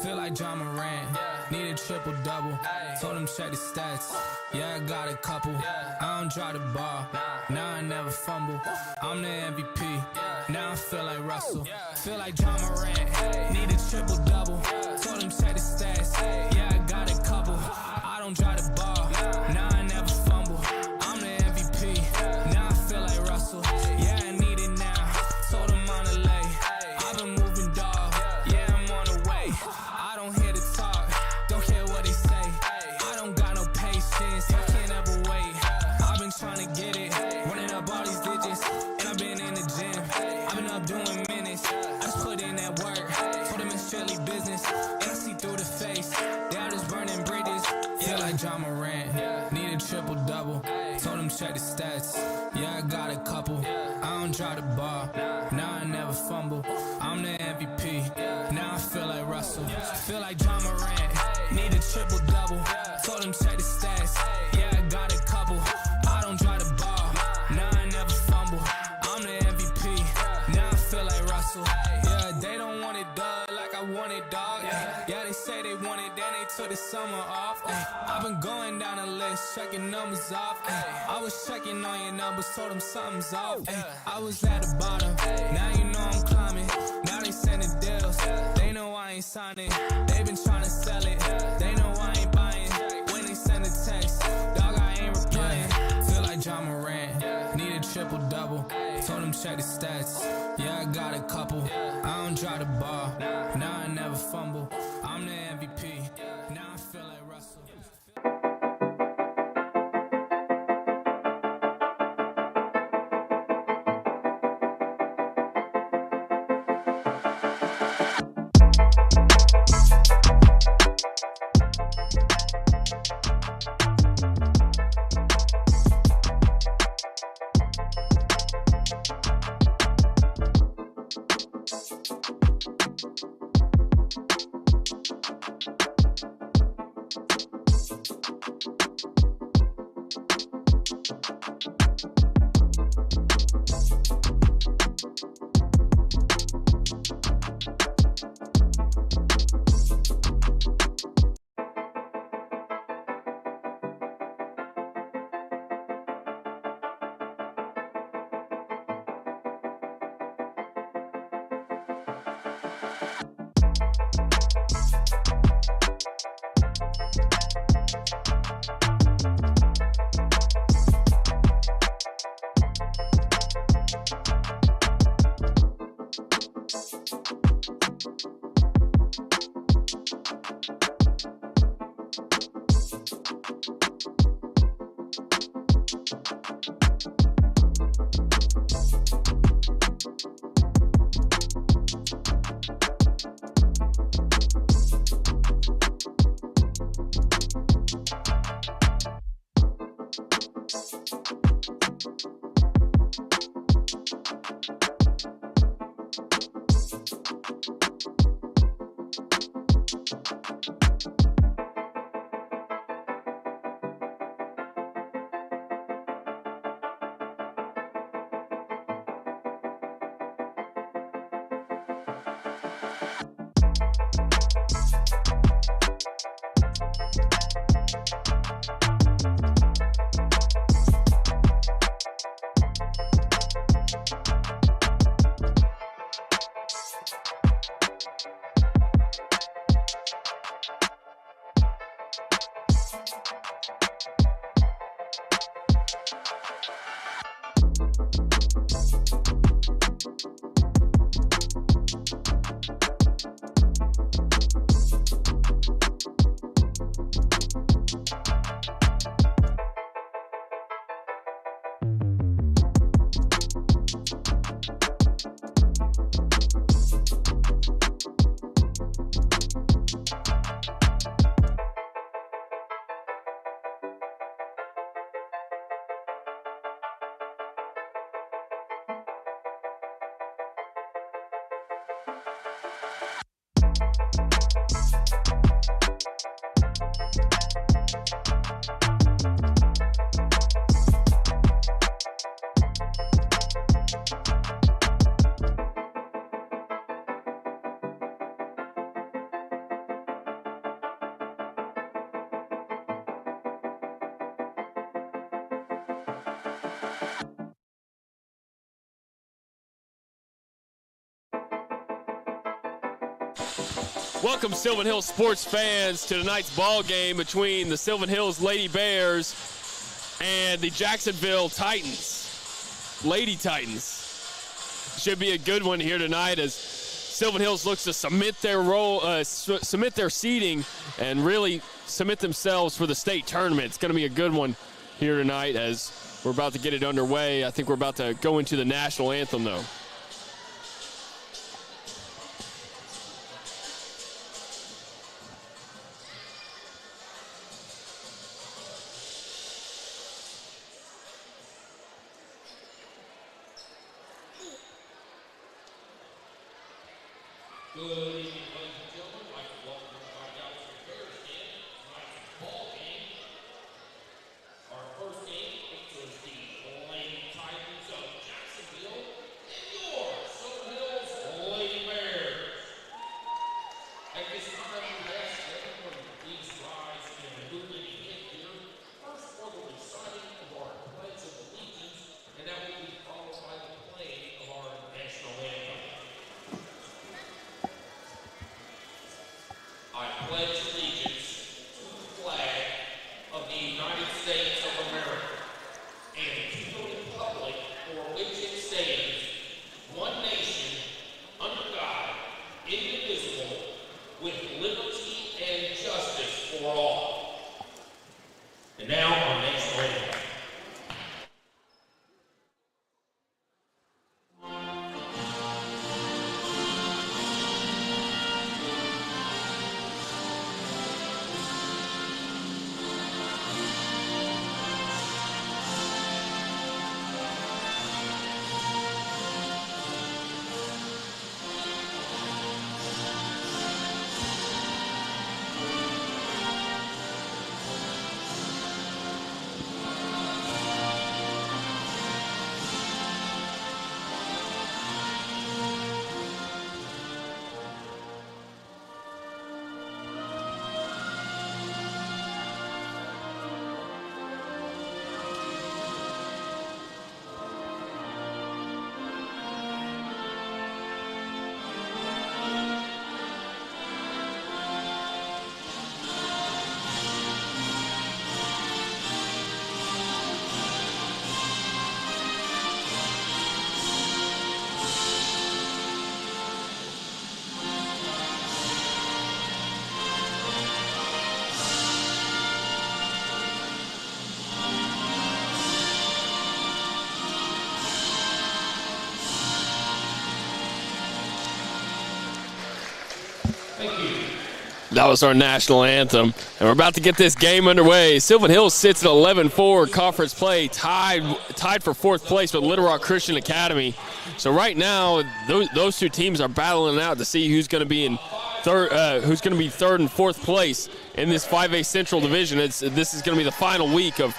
Feel like John Morant, need a triple-double. Told him check the stats, yeah, I got a couple. I don't drop the ball, now I never fumble. I'm the MVP, now I feel like Russell. Feel like John Morant, need a triple-double. Told him check the stats, yeah, I got a couple. I don't drop the ball, now I never fumble. I'm the MVP, now I feel like Russell. Yeah, I need it now, told him on the lay. I've been moving, dog, yeah, I'm on the way. I don't hear the talk, don't care what they say. I don't got no patience, I can't ever wait. I've been trying to get it, running up all these digits. And I've been in the gym, I've been up doing minutes. I just put in that work, told them it's strictly business. And I see through the face, they all just burning bridges. Feel like John Morant, need a triple-double. Told him check the stats, yeah, I got a couple. I don't drop the ball, now I never fumble. I'm the MVP, now I feel like Russell. Feel like John Morant, need a triple-double. Told him check the stats, yeah, I got a couple. I don't drop the ball, now I never fumble. I'm the MVP, now I feel like Russell. Yeah, they don't want it, dog, like I want it, dog. Yeah, they say they want it, then they took the summer off. I've been going down the list, checking numbers off. I was checking on your numbers, told them something's off. I was at the bottom, now you know I'm climbing. Now they sending deals, they know I ain't signing. They been trying to sell it, they know I ain't buying. When they send a text, dog, I ain't replying. Feel like John Morant, need a triple-double. Told him check the stats, yeah, I got a couple. I don't drop the ball, now I never fumble. I'm the MVP, now I feel like Russell. Welcome, Sylvan Hills sports fans, to tonight's ball game between the Sylvan Hills Lady Bears and the Jacksonville Titans. Lady Titans. Should be a good one here tonight as Sylvan Hills looks to submit their seeding and really submit themselves for the state tournament. It's going to be a good one here tonight as we're about to get it underway. I think we're about to go into the national anthem, though. Good evening, ladies and gentlemen. I'd like to welcome everybody out to the Bears game. Tonight's ball game. Our first game features the Lady Titans of Jacksonville and your Sylvan Hills Lady Bears. At this time, we ask everyone to please rise and move in here. First, for the reciting of our Pledge of Allegiance, and that will be followed by the playing of our national anthem. I pledge allegiance to the flag of the United States of America and to the republic for which it stands, one nation, under God, indivisible, with liberty and justice for all. And now our national anthem. That was our national anthem, and we're about to get this game underway. Sylvan Hills sits at 11-4 conference play, tied for fourth place with Little Rock Christian Academy. So right now, those two teams are battling out to see who's going to be in third and fourth place in this 5A Central Division. This is going to be the final week of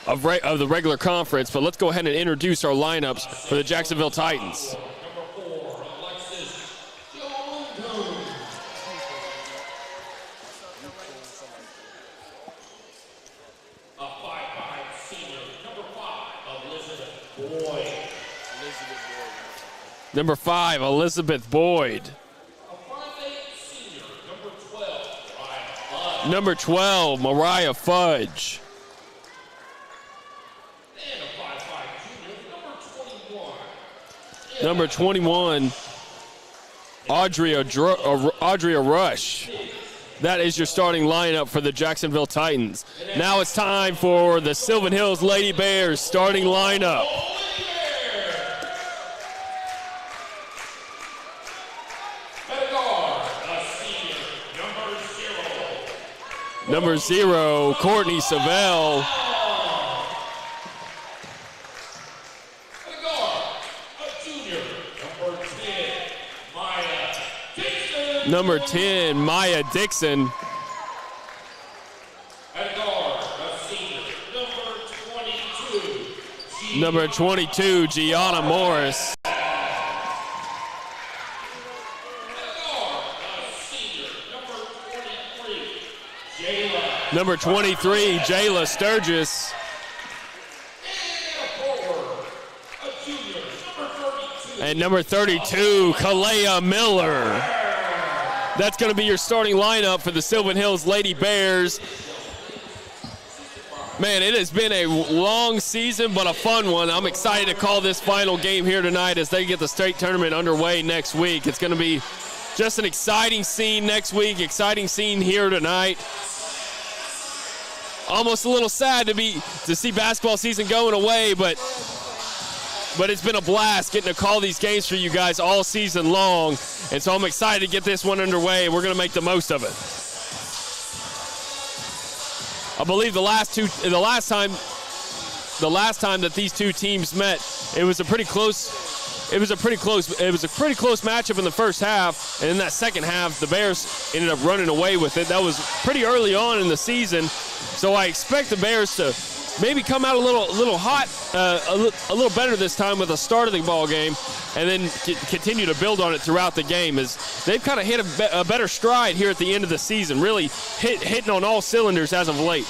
the regular conference. But let's go ahead and introduce our lineups for the Jacksonville Titans. Number 5, Elizabeth Boyd. Number 12, Mariah Fudge. Number 21, Audrey Rush. That is your starting lineup for the Jacksonville Titans. Now it's time for the Sylvan Hills Lady Bears starting lineup. Number 0, Courtney Savell. Number 10, Maya Dixon. Number 22, Gianna Morris. Number 23, Jayla Sturgis. And number 32, Kalea Miller. That's going to be your starting lineup for the Sylvan Hills Lady Bears. Man, it has been a long season, but a fun one. I'm excited to call this final game here tonight as they get the state tournament underway next week. It's going to be just an exciting scene next week, exciting scene here tonight. Almost a little sad to see basketball season going away, but it's been a blast getting to call these games for you guys all season long, and so I'm excited to get this one underway. We're going to make the most of it. I believe the last time that these two teams met, it was a pretty close matchup in the first half, and in that second half, the Bears ended up running away with it. That was pretty early on in the season, so I expect the Bears to maybe come out a little hot, a little better this time with the start of the ball game, and then continue to build on it throughout the game as they've kind of hit a better stride here at the end of the season, really hitting on all cylinders as of late.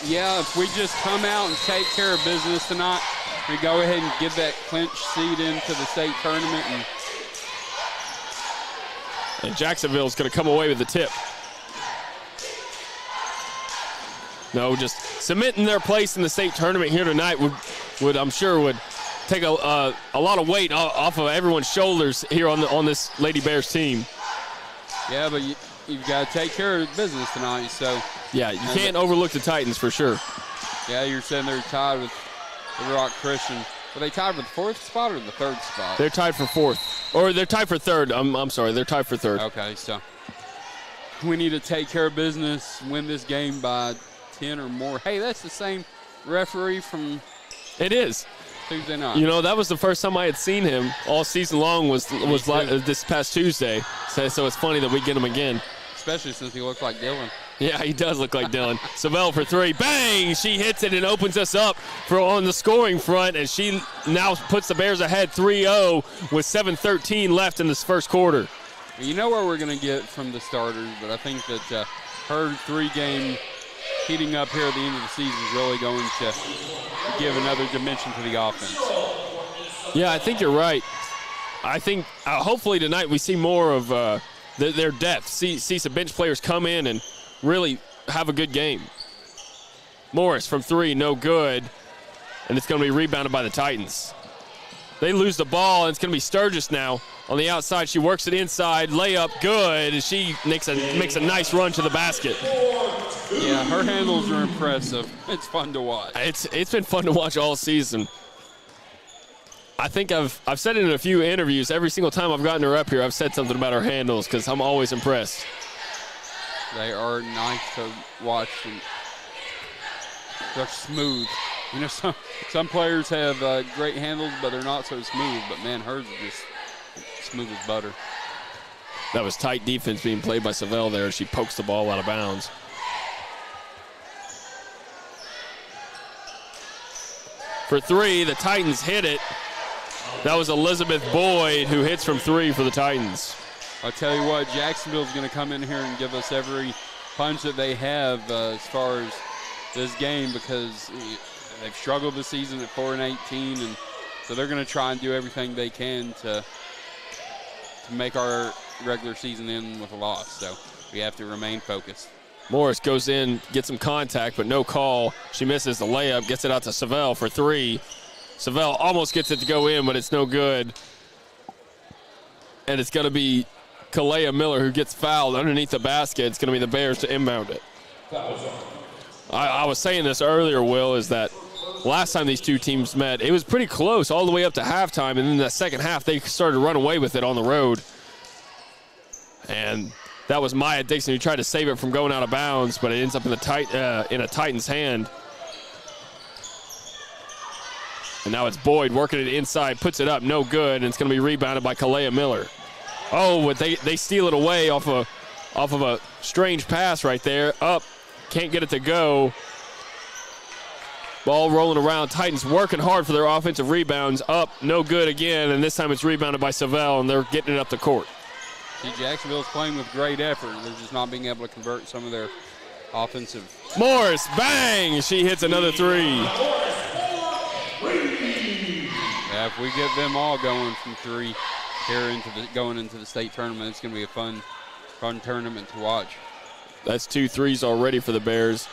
Yeah, if we just come out and take care of business tonight, we go ahead and get that clinch seed into the state tournament. And Jacksonville's going to come away with the tip. No, just cementing their place in the state tournament here tonight would I'm sure would take a lot of weight off of everyone's shoulders here on this Lady Bears team. Yeah, but you've got to take care of business tonight. So yeah, you can't overlook the Titans for sure. Yeah, you're sitting there tied with Little Rock Christian. Were they tied for the fourth spot or the third spot? They're tied for fourth, or they're tied for third. I'm sorry, they're tied for third. Okay, so we need to take care of business, win this game by 10 or more. Hey, that's the same referee from It is. Tuesday night. You know, that was the first time I had seen him all season long was this past Tuesday. So it's funny that we get him again. Especially since he looks like Dylan. Yeah, he does look like Dylan. Savell for three. Bang! She hits it and opens us up on the scoring front, and she now puts the Bears ahead 3-0 with 7:13 left in this first quarter. You know where we're going to get from the starters, but I think that her three-game heating up here at the end of the season is really going to give another dimension to the offense. Yeah, I think you're right. I think hopefully tonight we see more of their depth, see some bench players come in and really have a good game. Morris from three, no good, and it's going to be rebounded by the Titans. They lose the ball, and it's going to be Sturgis now on the outside. She works it inside, layup good, and she makes a nice run to the basket. Yeah, her handles are impressive. It's fun to watch. It's been fun to watch all season. I think I've said it in a few interviews. Every single time I've gotten her up here, I've said something about her handles because I'm always impressed. They are nice to watch, and they're smooth. You know, some players have great handles, but they're not so smooth. But, man, hers is just smooth as butter. That was tight defense being played by Savell there. She pokes the ball out of bounds. For three, the Titans hit it. That was Elizabeth Boyd who hits from three for the Titans. I'll tell you what, Jacksonville's going to come in here and give us every punch that they have as far as this game because they've struggled this season at 4-18, and so they're going to try and do everything they can to make our regular season end with a loss. So we have to remain focused. Morris goes in, gets some contact, but no call. She misses the layup, gets it out to Savell for three. Savell almost gets it to go in, but it's no good. And it's going to be Kalea Miller who gets fouled underneath the basket. It's going to be the Bears to inbound it. I was saying this earlier, Will, is that last time these two teams met, it was pretty close all the way up to halftime, and then the second half they started to run away with it on the road. And that was Maya Dixon who tried to save it from going out of bounds, but it ends up in a Titan's hand. And now it's Boyd working it inside, puts it up, no good, and it's going to be rebounded by Kalea Miller. Oh, but they steal it away off of a strange pass right there. Up, can't get it to go. Ball rolling around. Titans working hard for their offensive rebounds. Up, no good again, and this time it's rebounded by Savell, and they're getting it up the court. See, Jacksonville's playing with great effort. They're just not being able to convert some of their offensive. Morris, bang! She hits another three. Yeah, if we get them all going from three here going into the state tournament, it's going to be a fun fun tournament to watch. That's 2 threes already for the Bears.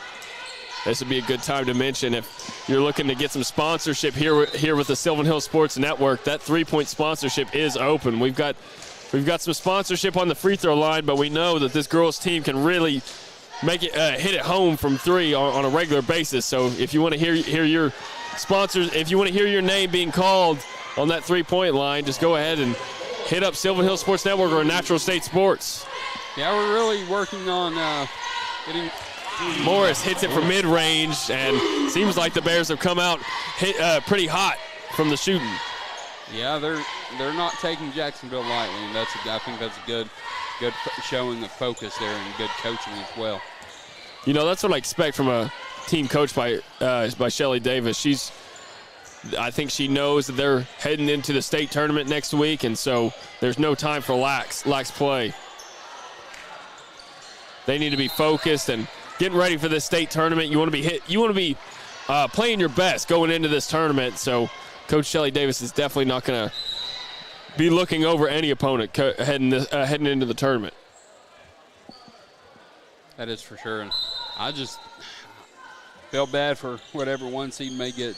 This would be a good time to mention if you're looking to get some sponsorship here with the Sylvan Hills Sports Network. That 3-point sponsorship is open. We've got some sponsorship on the free throw line, but we know that this girls team can really make it hit it home from 3 on a regular basis. So if you want to hear your sponsors, if you want to hear your name being called on that 3-point line, just go ahead and hit up Sylvan Hills Sports Network or Natural State Sports. Yeah, we're really working on getting. Morris hits it from mid-range, and seems like the Bears have come out pretty hot from the shooting. Yeah, they're not taking Jacksonville lightly, and I think that's a good showing of focus there and good coaching as well. You know, that's what I expect from a team coached by Shelly Davis. I think she knows that they're heading into the state tournament next week, and so there's no time for lax play. They need to be focused and getting ready for this state tournament. You want to be playing your best going into this tournament. So Coach Shelly Davis is definitely not going to be looking over any opponent heading into the tournament. That is for sure. And I just felt bad for whatever 1 seed may get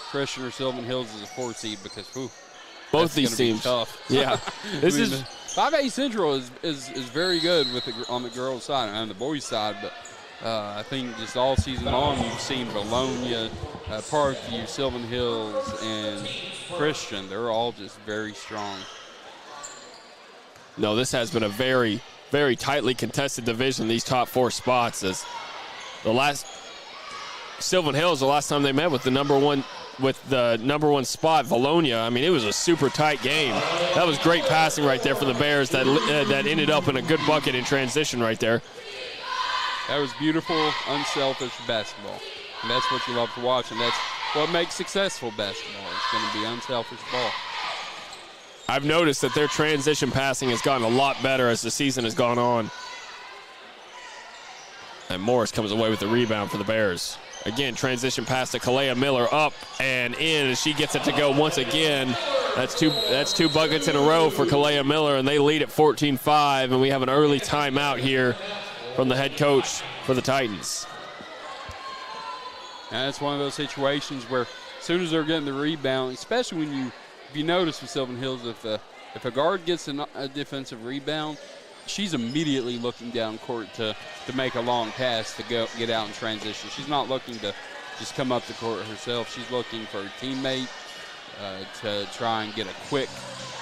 Christian or Sylvan Hills as a 4 seed because both these teams tough. Yeah, this is 5A Central is very good on the girls' side and on the boys' side, but I think just all season long you've seen Bologna, Parkview, Sylvan Hills, and Christian. They're all just very strong. No, this has been a very, very tightly contested division, these top 4 spots. As Sylvan Hills, the last time they met with the number one spot, Bologna, I mean, it was a super tight game. That was great passing right there for the Bears that ended up in a good bucket in transition right there. That was beautiful, unselfish basketball. And that's what you love to watch, and that's what makes successful basketball. It's going to be unselfish ball. I've noticed that their transition passing has gotten a lot better as the season has gone on. And Morris comes away with the rebound for the Bears. Again, transition pass to Kalea Miller, up and in as she gets it to go once again. That's two buckets in a row for Kalea Miller, and they lead at 14-5, and we have an early timeout here from the head coach for the Titans. And it's one of those situations where as soon as they're getting the rebound, especially if you notice with Sylvan Hills, if a guard gets a defensive rebound, she's immediately looking down court to make a long pass to get out in transition. She's not looking to just come up the court herself. She's looking for her teammate to try and get a quick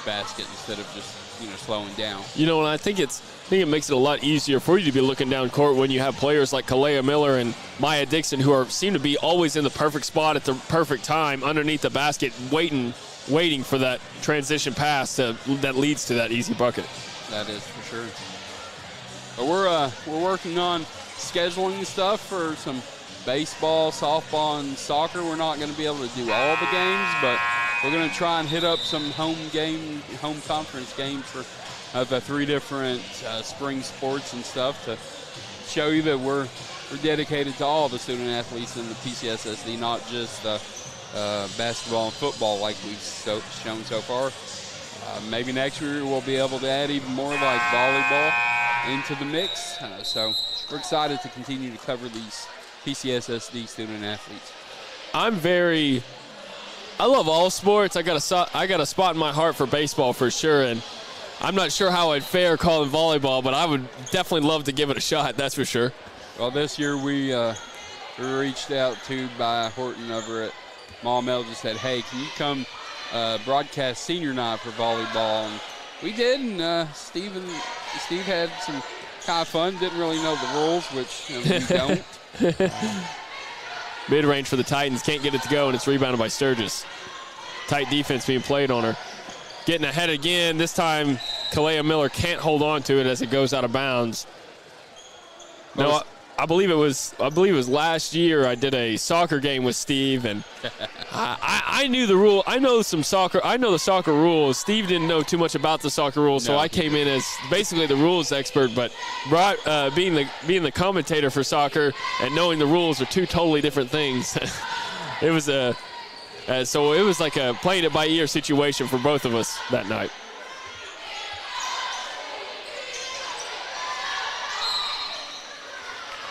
basket instead of just slowing down. You know, and I think it makes it a lot easier for you to be looking down court when you have players like Kalea Miller and Maya Dixon who seem to be always in the perfect spot at the perfect time underneath the basket, waiting for that transition pass that leads to that easy bucket. That is for sure. But we're working on scheduling stuff for some baseball, softball, and soccer. We're not going to be able to do all the games, but we're going to try and hit up some home conference games for the 3 different spring sports and stuff to show you that we're dedicated to all the student athletes in the PCSSD, not just basketball and football like we've shown so far. Maybe next year we'll be able to add even more like volleyball into the mix. So we're excited to continue to cover these PCSSD student athletes. I love all sports. I got a spot in my heart for baseball for sure, and I'm not sure how I'd fare calling volleyball, but I would definitely love to give it a shot, that's for sure. Well, this year we reached out to by Horton over at Maumelle, just said, hey, can you come broadcast senior night for volleyball? And we did, and Steve had some kind of fun, didn't really know the rules, which we don't. Mid-range for the Titans, can't get it to go, and it's rebounded by Sturgis. Tight defense being played on her. Getting ahead again, this time Kalea Miller can't hold on to it as it goes out of bounds. No, I believe it was last year I did a soccer game with Steve, and I knew the rule. I know the soccer rules. Steve didn't know too much about the soccer rules, so I came in as basically the rules expert. But being the commentator for soccer and knowing the rules are 2 totally different things. It was so it was like a playing it by ear situation for both of us that night.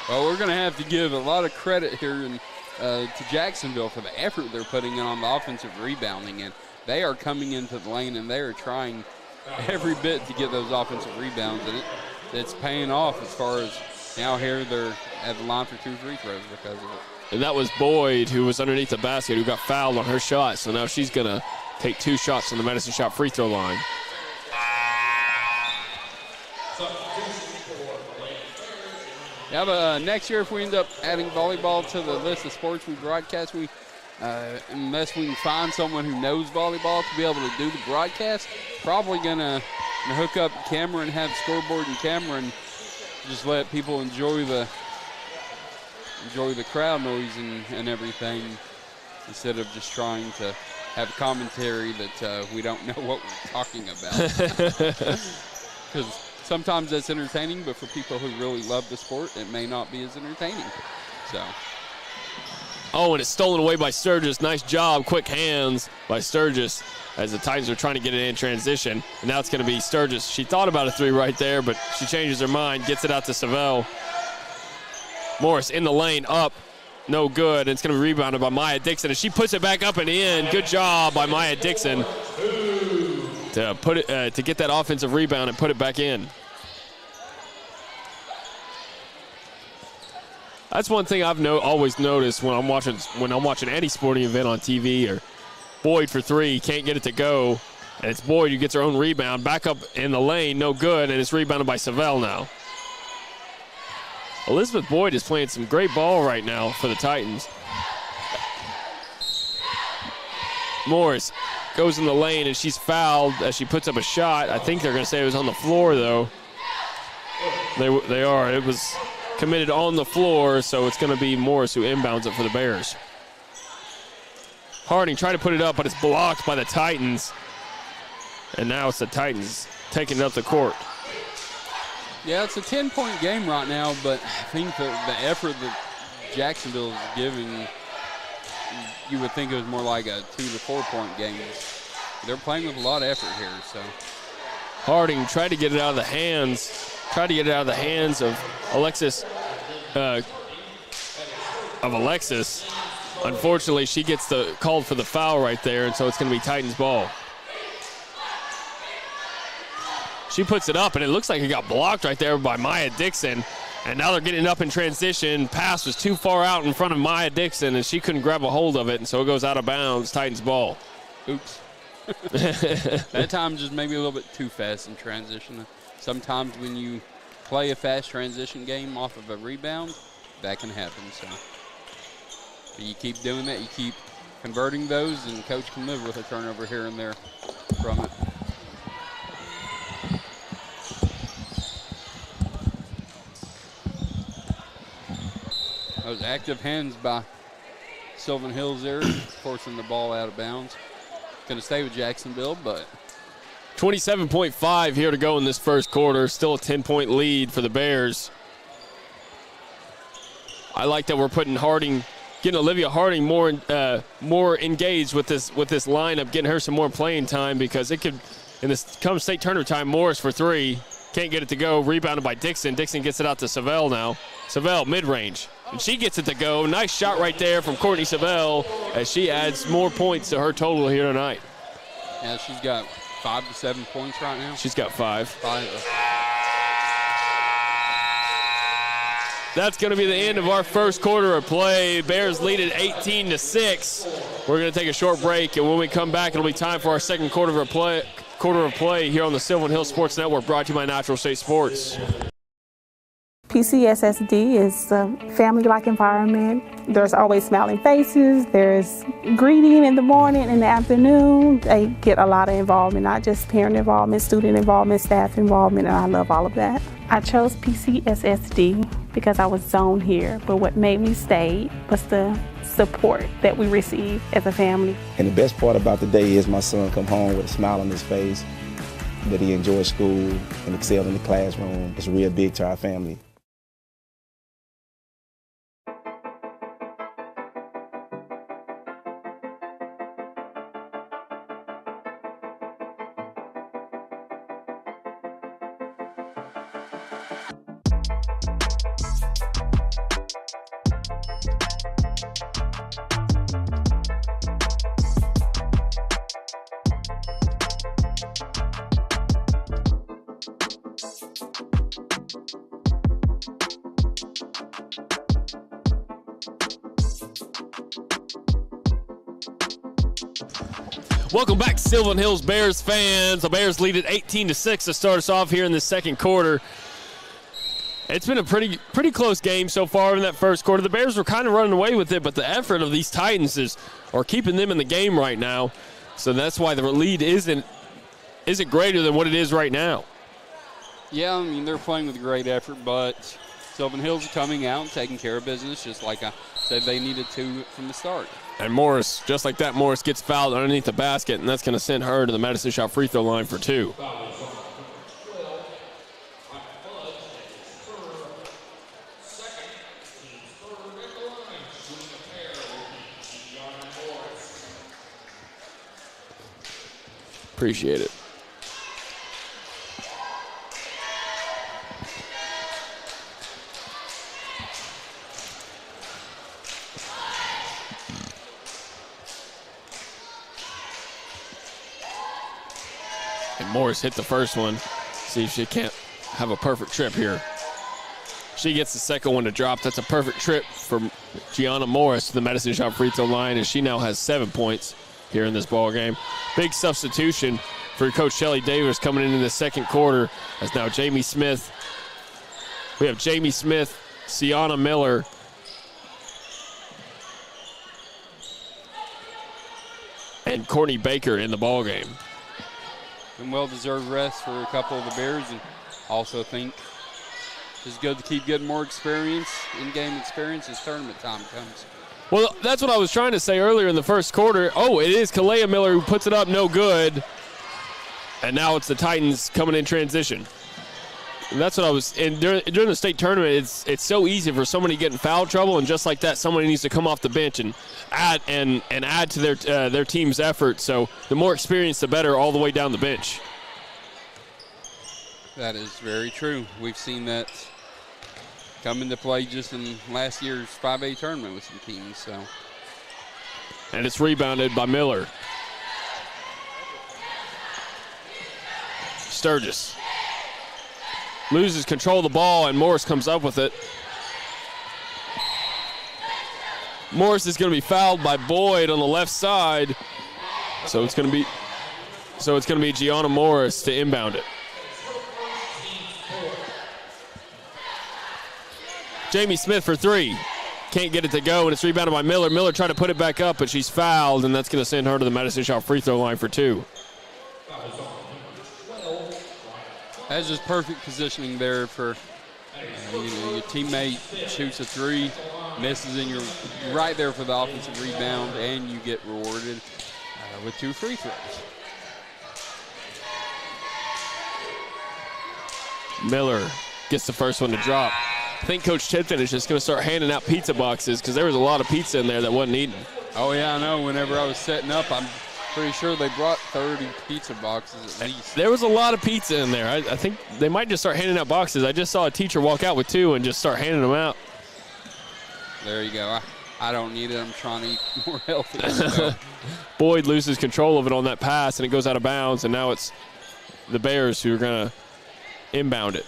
Well, we're going to have to give a lot of credit here to Jacksonville for the effort they're putting in on the offensive rebounding. And they are coming into the lane, and they are trying every bit to get those offensive rebounds. And it's paying off as far as now here they're at the line for 2 free throws because of it. And that was Boyd, who was underneath the basket, who got fouled on her shot. So now she's going to take 2 shots on the Madison Shot free throw line. Yeah, but next year, if we end up adding volleyball to the list of sports we broadcast, unless we can find someone who knows volleyball to be able to do the broadcast, probably going to hook up camera and have scoreboard and camera and just let people enjoy the crowd noise and everything, instead of just trying to have commentary that we don't know what we're talking about. Because sometimes that's entertaining, but for people who really love the sport, it may not be as entertaining. So. Oh, and it's stolen away by Sturgis. Nice job, quick hands by Sturgis as the Titans are trying to get it in transition. And now it's going to be Sturgis. She thought about a 3 right there, but she changes her mind, gets it out to Savell. Morris in the lane, up, no good. And it's going to be rebounded by Maya Dixon, and she puts it back up and in. Good job by Maya Dixon to put it to get that offensive rebound and put it back in. That's one thing I've always noticed when I'm watching any sporting event on TV, or Boyd for 3, can't get it to go, and it's Boyd who gets her own rebound, back up in the lane, no good, and it's rebounded by Savell now. Elizabeth Boyd is playing some great ball right now for the Titans. Morris goes in the lane, and she's fouled as she puts up a shot. I think they're going to say it was on the floor, though. They are. It was committed on the floor, so it's going to be Morris who inbounds it for the Bears. Harding tried to put it up, but it's blocked by the Titans. And now it's the Titans taking it up the court. Yeah, it's a 10-point game right now, but I think the effort that Jacksonville is giving, you would think it was more like a 2 to 4 point game. They're playing with a lot of effort here. So Harding tried to get it out of the hands of Alexis. Unfortunately, she gets called for the foul right there, and so it's going to be Titans ball. She puts it up, and it looks like it got blocked right there by Maya Dixon. And now they're getting up in transition. Pass was too far out in front of Maya Dixon, and she couldn't grab a hold of it, and so it goes out of bounds. Titans ball. Oops. That time just maybe a little bit too fast in transition. Sometimes when you play a fast transition game off of a rebound, that can happen. So but you keep doing that, you keep converting those, and coach can live with a turnover here and there from it. Those active hands by Sylvan Hills there, forcing the ball out of bounds. Going to stay with Jacksonville, but 27.5 here to go in this first quarter. Still a 10-point lead for the Bears. I like that we're putting Harding, getting Olivia Harding more engaged with this lineup, getting her some more playing time, because it could, in this come state tournament time, Morris for 3. Can't get it to go. Rebounded by Dixon. Dixon gets it out to Savell now. Savell mid-range. And she gets it to go. Nice shot right there from Courtney Savell as she adds more points to her total here tonight. Yeah, she's got 5 to 7 points right now. She's got 5. 5. That's going to be the end of our first quarter of play. Bears lead at 18-6. We're going to take a short break, and when we come back, it'll be time for our second quarter of play here on the Sylvan Hills Sports Network, brought to you by Natural State Sports. PCSSD is a family-like environment. There's always smiling faces. There's greeting in the morning, in the afternoon. They get a lot of involvement, not just parent involvement, student involvement, staff involvement, and I love all of that. I chose PCSSD because I was zoned here, but what made me stay was the support that we receive as a family. And the best part about the day is my son come home with a smile on his face, that he enjoys school and excelled in the classroom. It's real big to our family. Welcome back, Sylvan Hills Bears fans. The Bears lead at 18-6 to start us off here in the second quarter. It's been a pretty close game so far in that first quarter. The Bears were kind of running away with it, but the effort of these Titans are keeping them in the game right now. So that's why the lead isn't greater than what it is right now. Yeah, I mean, they're playing with great effort, but Sylvan Hills coming out and taking care of business just like I said they needed to from the start. And Morris, just like that, Morris gets fouled underneath the basket, and that's going to send her to the Madison Shop free throw line for 2. Appreciate it. And Morris hit the first one. See if she can't have a perfect trip here. She gets the second one to drop. That's a perfect trip for Gianna Morris to the Madison Shop free throw line, and she now has 7 points here in this ball game. Big substitution for Coach Shelly Davis coming into the second quarter as now Jamie Smith. We have Jamie Smith, Sienna Miller, and Courtney Baker in the ball game. And well-deserved rest for a couple of the Bears, and also think it's good to keep getting more experience, in-game experience as tournament time comes. Well, that's what I was trying to say earlier in the first quarter. Oh, it is Kalea Miller who puts it up, no good. And now it's the Titans coming in transition. And that's what I was, and during the state tournament, it's so easy for somebody to get in foul trouble, and just like that, somebody needs to come off the bench and add to their team's effort. So the more experience, the better, all the way down the bench. That is very true. We've seen that come into play just in last year's 5A tournament with some teams. So, and it's rebounded by Miller. Sturgis loses control of the ball, and Morris comes up with it. Morris is going to be fouled by Boyd on the left side, so it's going to be Gianna Morris to inbound it. Jamie Smith for 3. Can't get it to go, and it's rebounded by Miller. Miller tried to put it back up, but she's fouled, and that's going to send her to the Madison Shop free throw line for 2. That's just perfect positioning there for your teammate shoots a 3, misses, and you're right there for the offensive rebound, and you get rewarded with 2 free throws. Miller gets the first one to drop. I think Coach Tipton is just going to start handing out pizza boxes because there was a lot of pizza in there that wasn't eaten. Oh, yeah, I know. Whenever I was setting up, I'm pretty sure they brought 30 pizza boxes at least. There was a lot of pizza in there. I think they might just start handing out boxes. I just saw a teacher walk out with 2 and just start handing them out. There you go. I don't need it. I'm trying to eat more healthy. So. Boyd loses control of it on that pass, and it goes out of bounds, and now it's the Bears who are going to inbound it.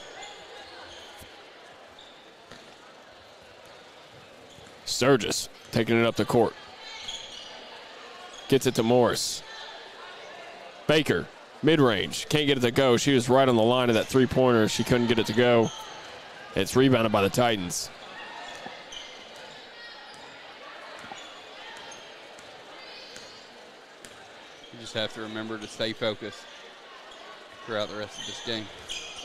Sturgis taking it up the court. Gets it to Morris. Baker, mid-range. Can't get it to go. She was right on the line of that three-pointer. She couldn't get it to go. It's rebounded by the Titans. You just have to remember to stay focused throughout the rest of this game.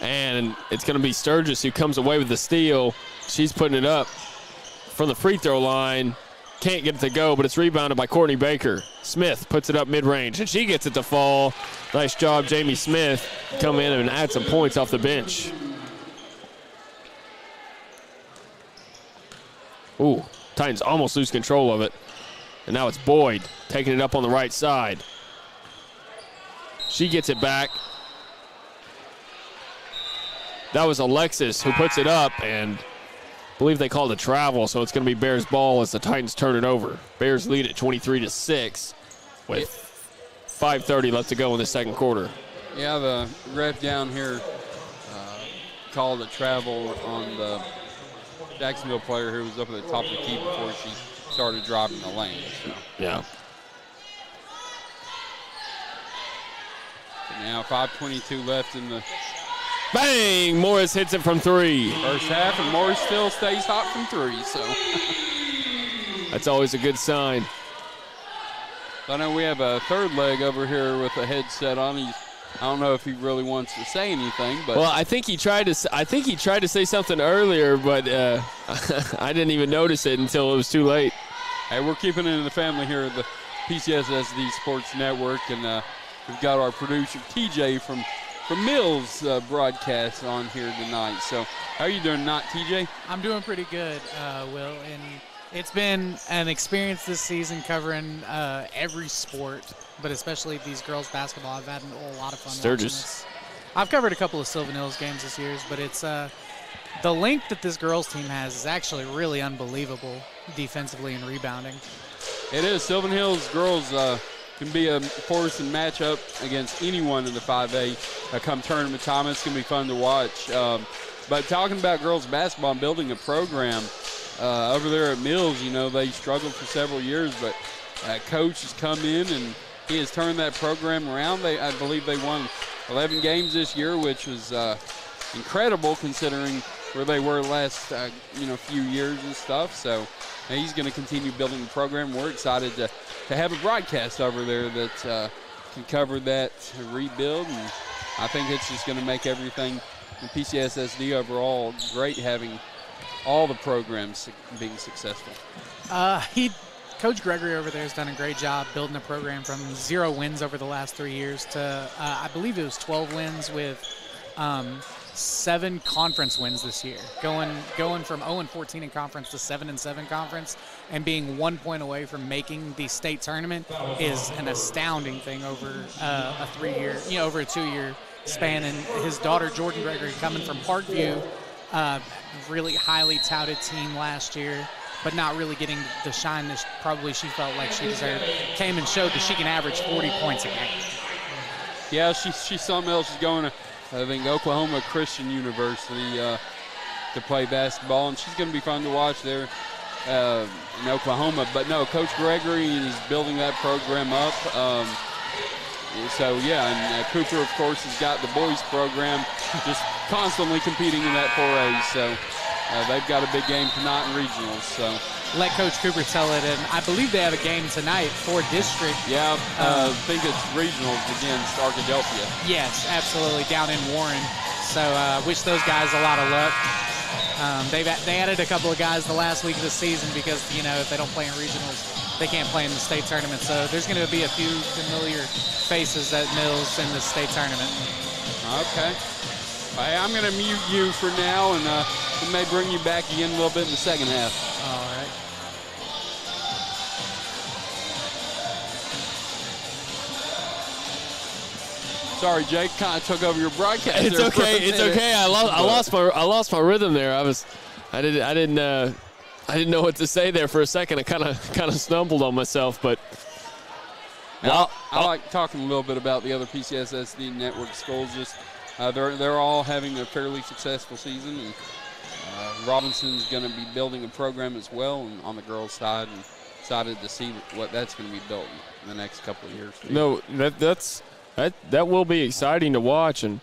And it's going to be Sturgis who comes away with the steal. She's putting it up from the free throw line. Can't get it to go, but it's rebounded by Courtney Baker. Smith puts it up mid-range, and she gets it to fall. Nice job, Jamie Smith. Come in and add some points off the bench. Ooh, Titans almost lose control of it. And now it's Boyd taking it up on the right side. She gets it back. That was Alexis who puts it up, and I believe they called a travel, so it's going to be Bears ball as the Titans turn it over. Bears lead at 23-6 with 5:30 left to go in the second quarter. Yeah, the ref down here called a travel on the Jacksonville player who was up at the top of the key before she started driving the lane. So. Yeah. Now 5:22 left in the Bang! Morris hits it from 3. first half, and Morris still stays hot from 3. So That's always a good sign. I know we have a third leg over here with a headset on. I don't know if he really wants to say anything, but Well, I think he tried to say something earlier, but I didn't even notice it until it was too late. hey, we're keeping it in the family here at the PCSSD Sports Network, and we've got our producer TJ from Mills broadcast on here tonight. So how are you doing tonight, TJ? I'm doing pretty good, Will, and it's been an experience this season covering every sport, but especially these girls basketball. I've had a lot of fun watching this. I've covered a couple of Sylvan Hills games this year, but it's the length that this girls team has is actually really unbelievable defensively and rebounding. It is. Sylvan Hills girls can be a force and match up against anyone in the 5A come tournament time. It's going to be fun to watch. But talking about girls basketball and building a program, over there at Mills, you know, they struggled for several years, but coach has come in and he has turned that program around. I believe they won 11 games this year, which was incredible considering where they were last few years and stuff. So he's going to continue building the program. We're excited to have a broadcast over there that can cover that rebuild, and I think it's just going to make everything in PCSSD overall great, having all the programs being successful. Coach Gregory over there has done a great job building a program from 0 wins over the last 3 years to I believe it was 12 wins with 7 conference wins this year, going from 0-14 in conference to 7-7 conference, and being 1 point away from making the state tournament is an astounding thing over a 2-year span. And his daughter Jordan Gregory, coming from Parkview, really highly touted team last year, but not really getting the shine that probably she felt like she deserved, came and showed that she can average 40 points a game. Yeah, she's something else. She's going to, I think, Oklahoma Christian University to play basketball, and she's going to be fun to watch there in Oklahoma. But no, Coach Gregory is building that program up. So yeah, and Cooper, of course, has got the boys program just constantly competing in that 4A. So they've got a big game tonight in regionals. So let Coach Cooper tell it, and I believe they have a game tonight for district. Yeah, I think it's regionals against Arkadelphia. Yes, absolutely, down in Warren. So wish those guys a lot of luck. They added a couple of guys the last week of the season because, you know, if they don't play in regionals, they can't play in the state tournament. So there's going to be a few familiar faces at Mills in the state tournament. Okay. Hey, I'm going to mute you for now, and we may bring you back again a little bit in the second half. All right. Sorry, Jake, kind of took over your broadcast. It's there okay. for a It's minute. okay. I lost my rrhythm there. I didn't know what to say there for a second. I kind of stumbled on myself, but. Well, I like talking a little bit about the other PCSSD network schools. Just they're all having a fairly successful season, and Robinson's going to be building a program as well on the girls' side, and excited to see what that's going to be built in the next couple of years. No, that will be exciting to watch, and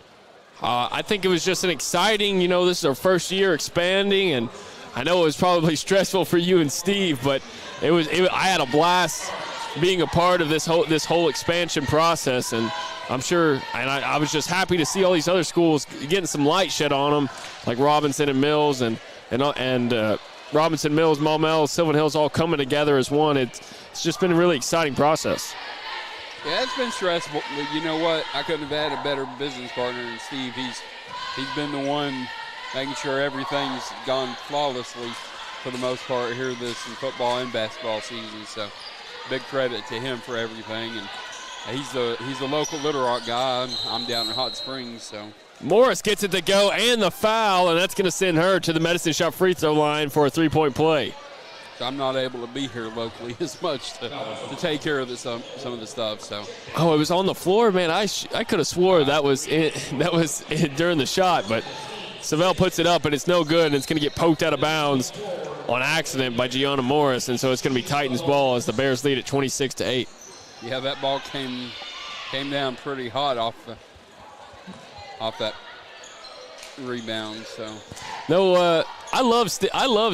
I think it was just an exciting. You know, this is our first year expanding, and I know it was probably stressful for you and Steve, but I had a blast being a part of this whole expansion process, and I'm sure, and I was just happy to see all these other schools getting some light shed on them, like Robinson and Mills and Robinson, Mills, Maumelle, Sylvan Hills all coming together as one. It's just been a really exciting process. Yeah, it's been stressful. But you know what? I couldn't have had a better business partner than Steve. He's been the one making sure everything's gone flawlessly for the most part here this in football and basketball season. So big credit to him for everything. And he's the local Little Rock guy. I'm down in Hot Springs, so. Morris gets it to go and the foul, and that's going to send her to the Medicine Shop free throw line for a 3-point play. So I'm not able to be here locally as much to take care of some of the stuff. So. Oh, it was on the floor, man. I could have swore that was during the shot, but Savell puts it up, and it's no good, and it's going to get poked out of bounds on accident by Gianna Morris, and so it's going to be Titans' ball as the Bears lead at 26-8. Yeah, that ball came down pretty hot off off that rebound. So No, I love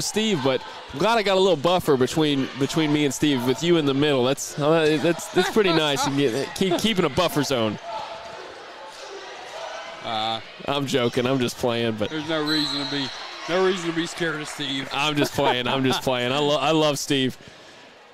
Steve, but I'm glad I got a little buffer between me and Steve with you in the middle. That's pretty nice. And keeping a buffer zone. I'm joking. I'm just playing, but there's no reason to be scared of Steve. I'm just playing. I love Steve.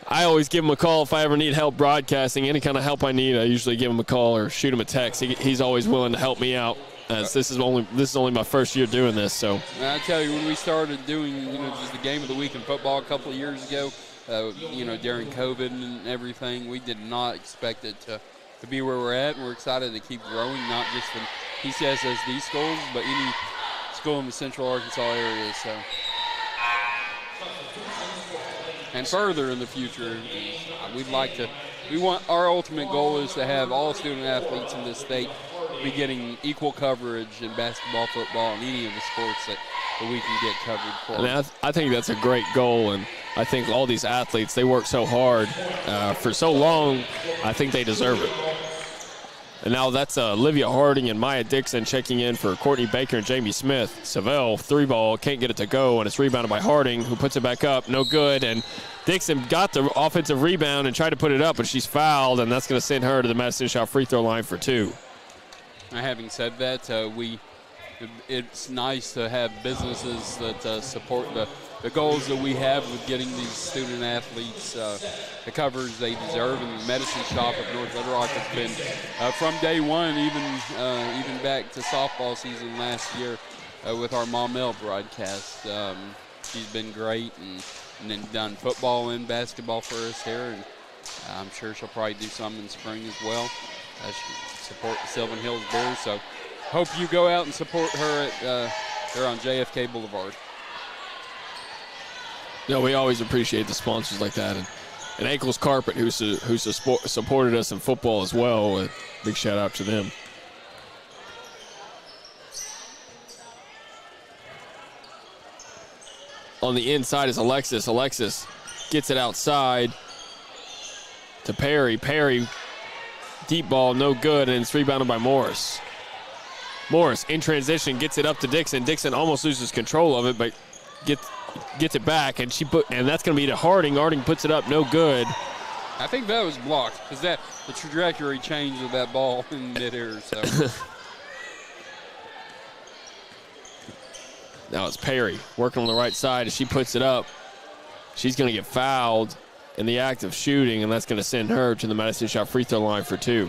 I always give him a call if I ever need help broadcasting. Any kind of help I need, I usually give him a call or shoot him a text. He's always willing to help me out. As this is only my first year doing this, so. And I tell you, when we started doing just the game of the week in football a couple of years ago, during COVID and everything, we did not expect it to be where we're at, and we're excited to keep growing, not just in PCSSD schools, but any school in the Central Arkansas area. So, and further in the future, our ultimate goal is to have all student athletes in this state be getting equal coverage in basketball, football, and any of the sports that we can get covered for. And I think that's a great goal, and I think all these athletes, they work so hard for so long, I think they deserve it. And now that's Olivia Harding and Maya Dixon checking in for Courtney Baker and Jamie Smith. Savell, 3-ball, can't get it to go, and it's rebounded by Harding, who puts it back up, no good. And Dixon got the offensive rebound and tried to put it up, but she's fouled, and that's going to send her to the Madison Shaw free throw line for 2. Having said that, it's nice to have businesses that support the goals that we have with getting these student athletes the coverage they deserve. And the medicine shop of North Little Rock has been, from day one, even back to softball season last year with our Maumelle broadcast. She's been great and then done football and basketball for us here. And I'm sure she'll probably do some in spring as well. Support the Sylvan Hills Bears, so hope you go out and support her at they're on JFK Boulevard. No, we always appreciate the sponsors like that, and Ankles Carpet, who supported us in football as well. A big shout out to them. On the inside is Alexis. Alexis gets it outside to Perry. Perry. Deep ball, no good, and it's rebounded by Morris. Morris, in transition, gets it up to Dixon. Dixon almost loses control of it, but gets it back, and that's going to be to Harding. Harding puts it up, no good. I think that was blocked because the trajectory change of that ball in midair. So now it's Perry working on the right side. As she puts it up, she's going to get fouled in the act of shooting, and that's going to send her to the Madison Shaw free throw line for 2.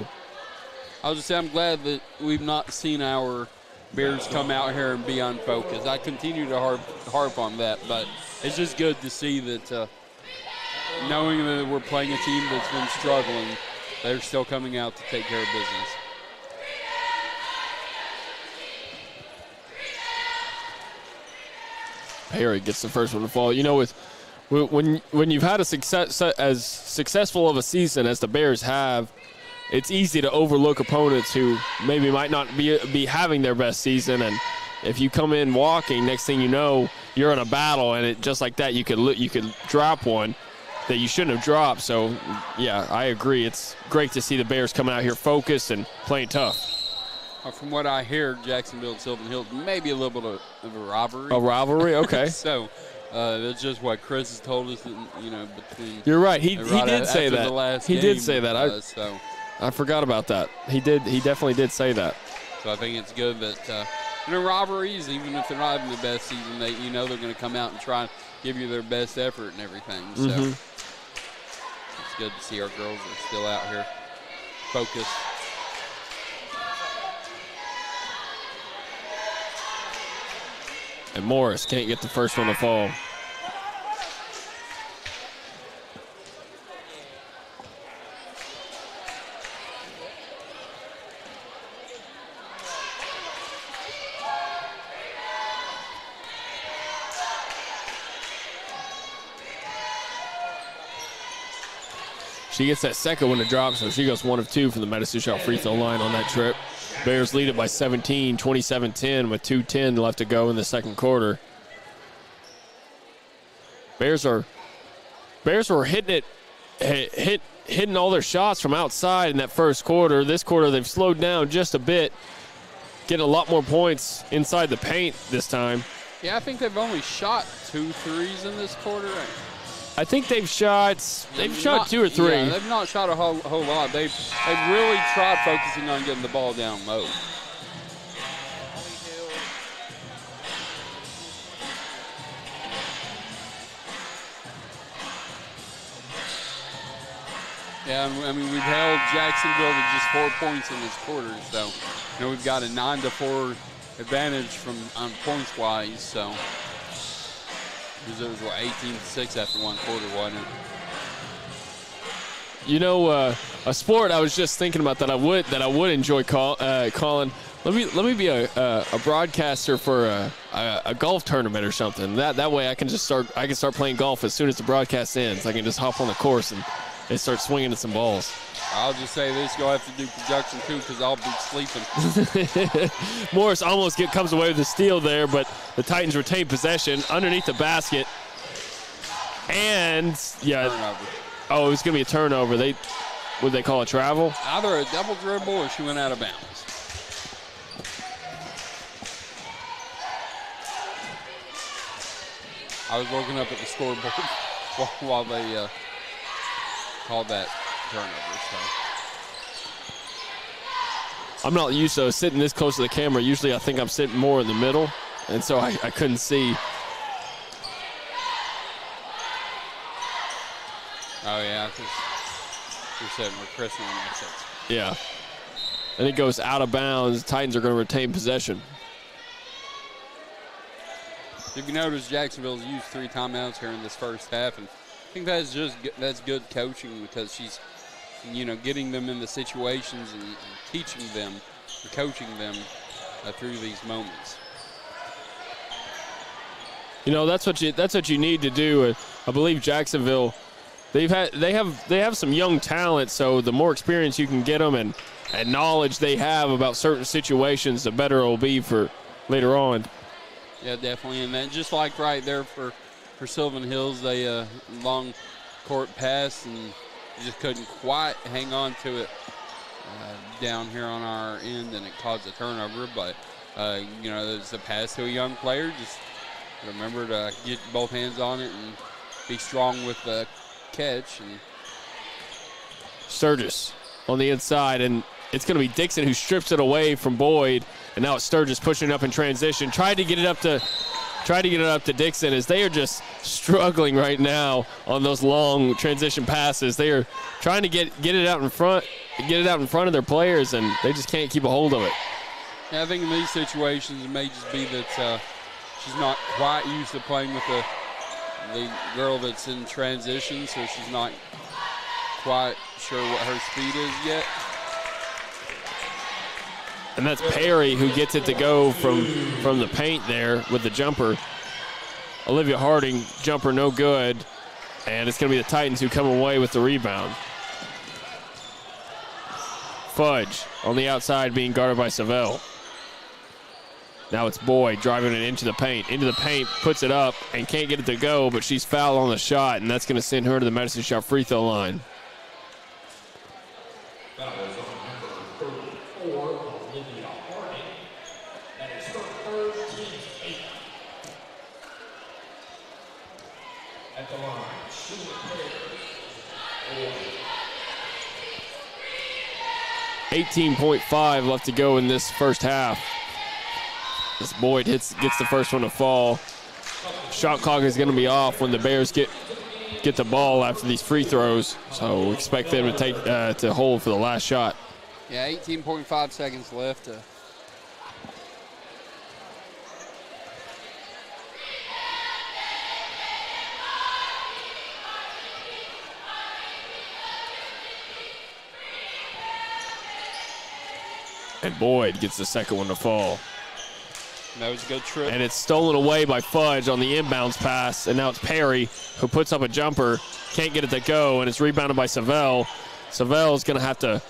I'll just say I'm glad that we've not seen our Bears come out here and be unfocused. I continue to harp on that, but it's just good to see that knowing that we're playing a team that's been struggling, they're still coming out to take care of business. Perry gets the first one to fall. When you've had as successful of a season as the Bears have, it's easy to overlook opponents who maybe might not be having their best season. And if you come in walking, next thing you know, you're in a battle, and just like that, you could drop one that you shouldn't have dropped. So, yeah, I agree. It's great to see the Bears coming out here focused and playing tough. From what I hear, Jacksonville and Sylvan Hills, maybe a little bit of a rivalry. A rivalry, okay. So. That's just what Chris has told us, between. You're right. He did say that. He did say that. I forgot about that. He definitely did say that. So I think it's good that rivalries, even if they're not having the best season, they're going to come out and try and give you their best effort and everything. So it's good to see our girls are still out here focused. And Morris can't get the first one to fall. She gets that second one to drop, so she goes 1 of 2 from the Madison Shaw free throw line on that trip. Bears lead it by 17, 27-10 with 2:10 left to go in the second quarter. Bears were hitting all their shots from outside in that first quarter. This quarter they've slowed down just a bit. getting a lot more points inside the paint this time. Yeah, I think they've only shot 2 threes in this quarter. I think they've shot 2 or 3. Yeah, they've not shot a whole lot. They've really tried focusing on getting the ball down low. Yeah, I mean, we've held Jacksonville to just 4 points in this quarter, so we've got a 9-4 advantage from points wise. So it was 18-6 after one quarter, wasn't it? A sport I was just thinking about that I would enjoy calling. Let me be a broadcaster for a golf tournament or something. That way I can start playing golf as soon as the broadcast ends. I can just hop on the course and start swinging at some balls. I'll just say this: you'll have to do production too, because I'll be sleeping. Morris almost comes away with the steal there, but the Titans retain possession underneath the basket. And Turnover. Oh, it was going to be a turnover. Would they call it travel? Either a double dribble or she went out of bounds. I was looking up at the scoreboard while they called that turnover. So. I'm not used to sitting this close to the camera. Usually I think I'm sitting more in the middle, and so I couldn't see. Oh, yeah, because you're sitting with Chris on that side. Yeah. And it goes out of bounds. Titans are going to retain possession. If you notice, Jacksonville's used 3 timeouts here in this first half, and I think that's good coaching, because she's, getting them in the situations and teaching them, and coaching them through these moments. That's what you need to do. I believe Jacksonville, they have some young talent, so the more experience you can get them and knowledge they have about certain situations, the better it will be for later on. Yeah, definitely. And then just like right there for Sylvan Hills, they long court pass and just couldn't quite hang on to it down here on our end, and it caused a turnover. But, there's a pass to a young player. Just remember to get both hands on it and be strong with the catch. And Sturgis on the inside, and it's going to be Dixon who strips it away from Boyd, and now it's Sturgis pushing it up in transition. Tried to get it up to Dixon, as they are just struggling right now on those long transition passes. They are trying to get it out in front of their players, and they just can't keep a hold of it. Yeah, I think in these situations it may just be that she's not quite used to playing with the girl that's in transition, so she's not quite sure what her speed is yet. And that's Perry who gets it to go from the paint there with the jumper. Olivia Harding, jumper no good. And it's going to be the Titans who come away with the rebound. Fudge on the outside being guarded by Savell. Now it's Boyd driving it into the paint. Puts it up and can't get it to go, but she's fouled on the shot, and that's going to send her to the Medicine Shot free throw line. Foul is on number 34, Olivia Harding. That is her third, team's 8th. At the line, Sheila Perry. 18.5 left to go in this first half. As Boyd gets the first one to fall. Shot clock is going to be off when the Bears get the ball after these free throws. So we expect them to take to hold for the last shot. Yeah, 18.5 seconds left. And Boyd gets the second one to fall. That was a good trip. And it's stolen away by Fudge on the inbounds pass. And now it's Perry who puts up a jumper. Can't get it to go, and it's rebounded by Savell. Savell's going to have to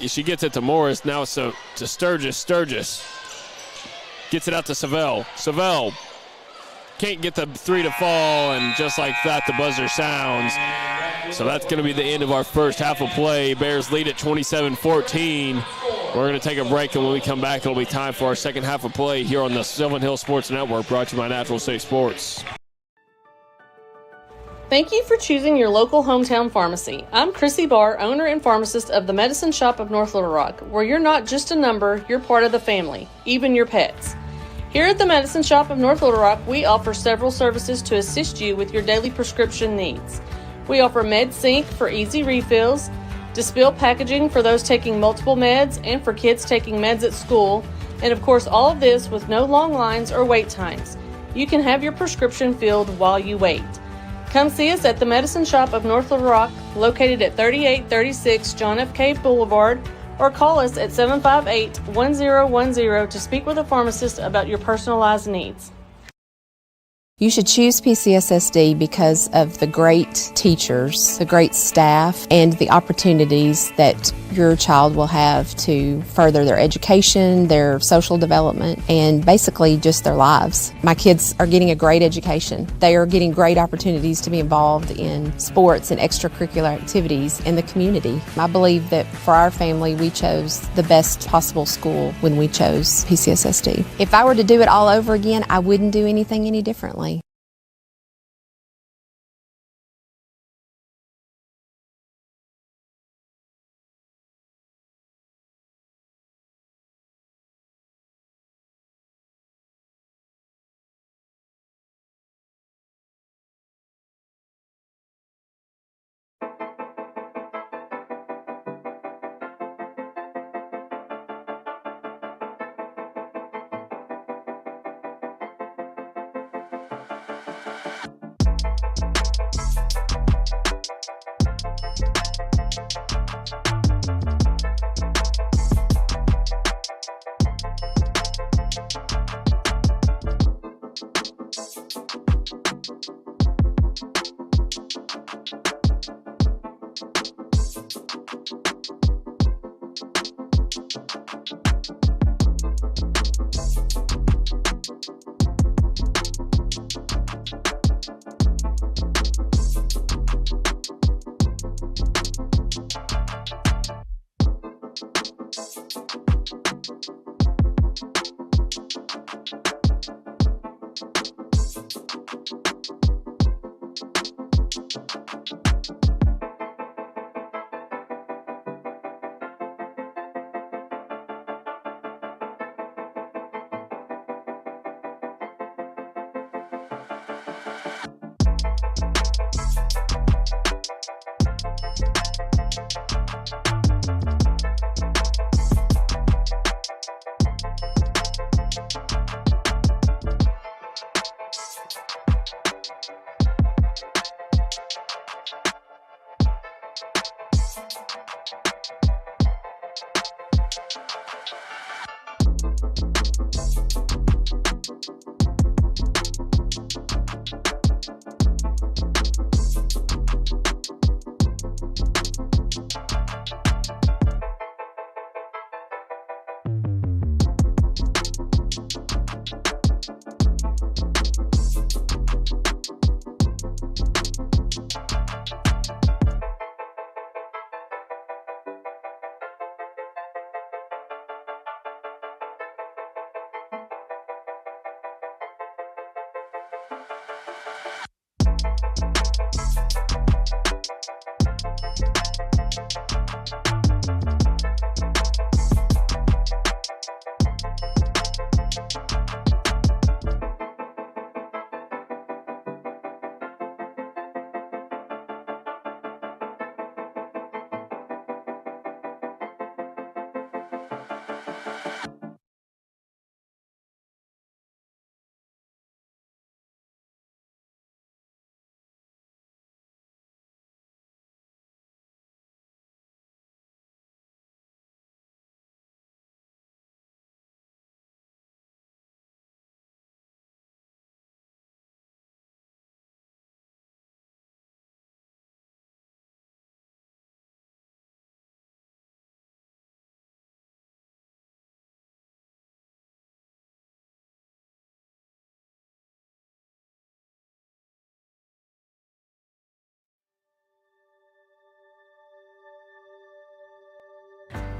she gets it to Morris. Now it's to Sturgis. Sturgis gets it out to Savell. Savell can't get the three to fall, and just like that, the buzzer sounds. So that's going to be the end of our first half of play. Bears lead at 27-14. We're going to take a break, and when we come back, it'll be time for our second half of play here on the Sylvan Hill Sports Network, brought to you by Natural State Sports. Thank you for choosing your local hometown pharmacy. I'm Chrissy Barr, owner and pharmacist of the Medicine Shop of North Little Rock, where you're not just a number, you're part of the family, even your pets. Here at the Medicine Shop of North Little Rock, we offer several services to assist you with your daily prescription needs. We offer MedSync for easy refills, Dispill packaging for those taking multiple meds and for kids taking meds at school, and of course all of this with no long lines or wait times. You can have your prescription filled while you wait. Come see us at the Medicine Shop of North Little Rock, located at 3836 John F. Cave Boulevard, or call us at 758-1010 to speak with a pharmacist about your personalized needs. You should choose PCSSD because of the great teachers, the great staff, and the opportunities that your child will have to further their education, their social development, and basically just their lives. My kids are getting a great education. They are getting great opportunities to be involved in sports and extracurricular activities in the community. I believe that for our family, we chose the best possible school when we chose PCSSD. If I were to do it all over again, I wouldn't do anything any differently.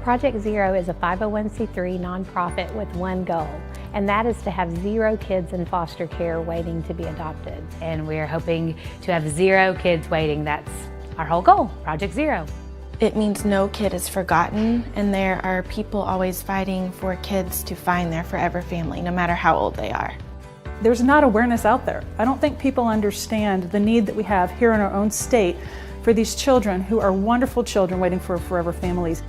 Project Zero is a 501c3 nonprofit with one goal, and that is to have 0 kids in foster care waiting to be adopted. And we're hoping to have 0 kids waiting. That's our whole goal, Project Zero. It means no kid is forgotten, and there are people always fighting for kids to find their forever family, no matter how old they are. There's not awareness out there. I don't think people understand the need that we have here in our own state for these children who are wonderful children waiting for forever families.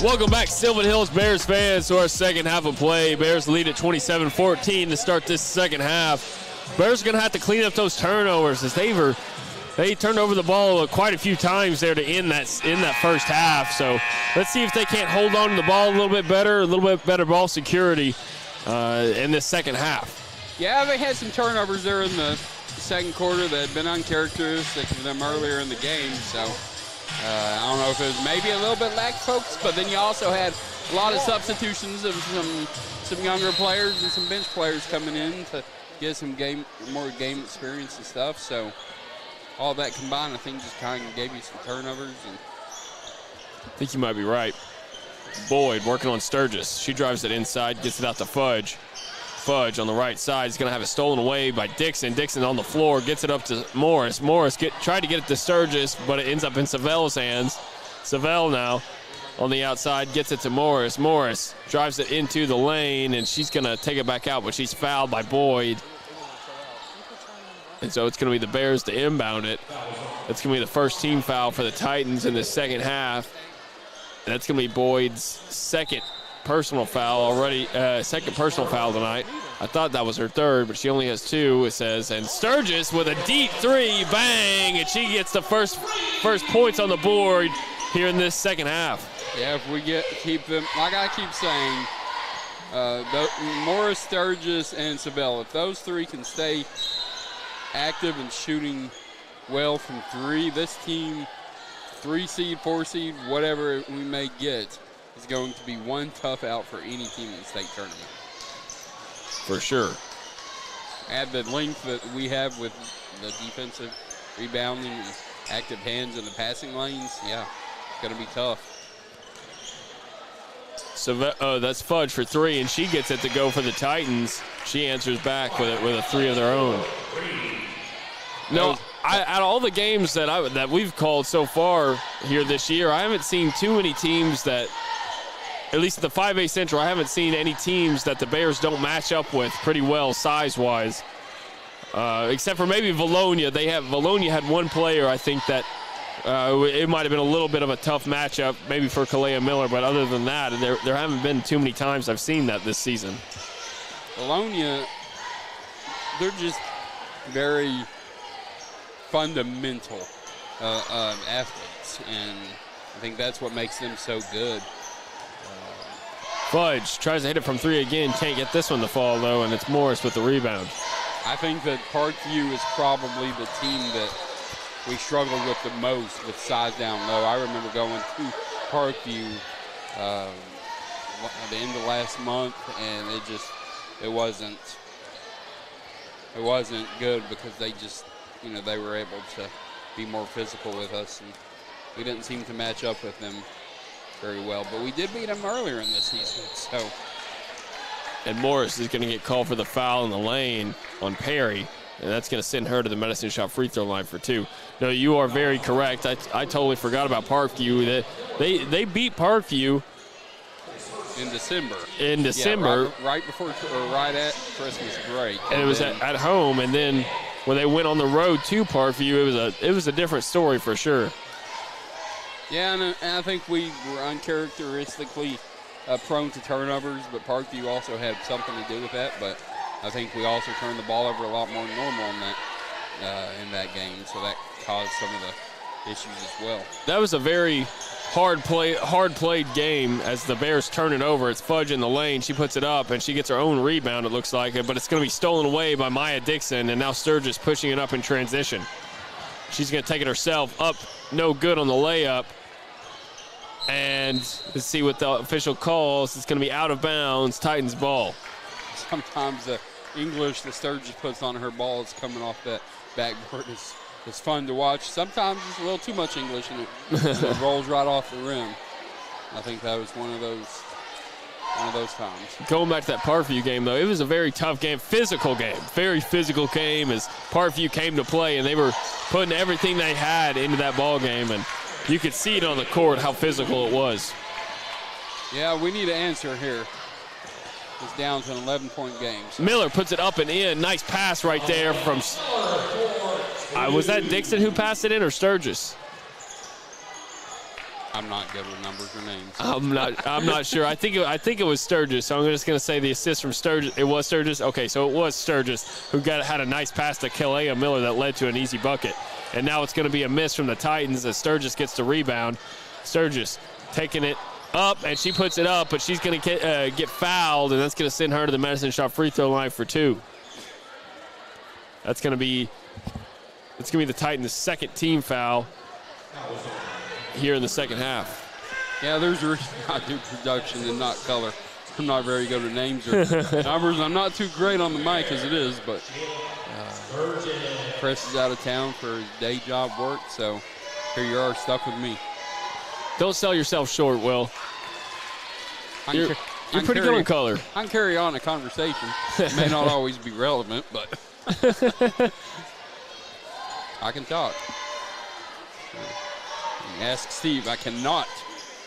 Welcome back, Sylvan Hills Bears fans, to our second half of play. Bears lead at 27-14 to start this second half. Bears are going to have to clean up those turnovers as they turned over the ball quite a few times there to end that first half. So let's see if they can't hold on to the ball a little bit better ball security in this second half. Yeah, they had some turnovers there in the second quarter that had been uncharacteristic of them earlier in the game. So I don't know if it was maybe a little bit lax focus, but then you also had a lot of substitutions of some younger players and some bench players coming in to get some more game experience and stuff. So all that combined, I think, just kind of gave you some turnovers. And I think you might be right. Boyd working on Sturgis. She drives it inside, gets it out to Fudge. Fudge on the right side is going to have it stolen away by Dixon. Dixon on the floor, gets it up to Morris. Morris tried to get it to Sturgis, but it ends up in Savelle's hands. Savelle now on the outside gets it to Morris. Morris drives it into the lane, and she's going to take it back out, but she's fouled by Boyd. And so it's going to be the Bears to inbound it. That's going to be the first team foul for the Titans in the second half. And that's going to be Boyd's second personal foul tonight. I thought that was her third, but she only has two, it says. And Sturgis with a deep three, bang, and she gets the first points on the board here in this second half. Yeah, if we keep them, like I keep saying, Morris, Sturgis, and Savelle, if those three can stay active and shooting well from three, this team, 3 seed, 4 seed, whatever we may get, is going to be one tough out for any team in the state tournament. For sure. Add the length that we have with the defensive rebounding and active hands in the passing lanes, yeah, it's going to be tough. So that's Fudge for three, and she gets it to go for the Titans. She answers back with a three of their own. No, out of all the games that we've called so far here this year, I haven't seen too many teams that, at least at the 5A Central, I haven't seen any teams that the Bears don't match up with pretty well size-wise. Except for maybe Valonia. Valonia had one player, I think, that it might have been a little bit of a tough matchup, maybe for Kalea Miller, but other than that, there haven't been too many times I've seen that this season. Valonia, they're just very fundamental athletes, and I think that's what makes them so good. Fudge tries to hit it from three again, can't get this one to fall though, and it's Morris with the rebound. I think that Parkview is probably the team that we struggled with the most with size down low. I remember going to Parkview at the end of last month, and it wasn't good because they just, they were able to be more physical with us, and we didn't seem to match up with them very well. But we did beat them earlier in the season, so. And Morris is going to get called for the foul in the lane on Perry, and that's going to send her to the Medicine Shop free throw line for two. No, you are very correct. I totally forgot about Parkview. They beat Parkview in December. Yeah, right before or right at Christmas break. And it was at home, and then when they went on the road to Parkview, it was a different story for sure. Yeah, and I think we were uncharacteristically prone to turnovers, but Parkview also had something to do with that. But I think we also turned the ball over a lot more than normal in that game, so that caused some of the issues as well. That was a very hard played game as the Bears turn it over. It's Fudge in the lane. She puts it up, and she gets her own rebound, it looks like, but it's going to be stolen away by Maya Dixon, and now Sturgis pushing it up in transition. She's going to take it herself up, no good on the layup. And let's see what the official calls. It's going to be out of bounds, Titans ball. Sometimes the English that Sturgis puts on her ball is coming off that backboard is fun to watch. Sometimes it's a little too much English, and it rolls right off the rim. I think that was one of those times. Going back to that Parkview game, though, it was a very tough game, very physical game as Parkview came to play, and they were putting everything they had into that ball game, and you could see it on the court how physical it was. Yeah, we need an answer here. It's down to an 11-point game. So. Miller puts it up and in. Nice pass right there from was that Dixon who passed it in or Sturgis? I'm not good with numbers or names. I'm not sure. I think it was Sturgis. So I'm just going to say the assist from Sturgis. It was Sturgis. Okay, so it was Sturgis who had a nice pass to Kalea Miller that led to an easy bucket. And now it's going to be a miss from the Titans as Sturgis gets the rebound. Sturgis taking it up, and she puts it up, but she's going to get fouled, and that's going to send her to the Medicine Shop free throw line for 2. It's going to be the Titans' second team foul here in the second half. Yeah, there's a reason I do production and not color. I'm not very good at names or numbers. I'm not too great on the mic as it is, but Chris is out of town for his day job work, so here you are, stuck with me. Don't sell yourself short, Will. You're pretty good on color. I can carry on a conversation. It may not always be relevant, but I can talk. Ask Steve, I cannot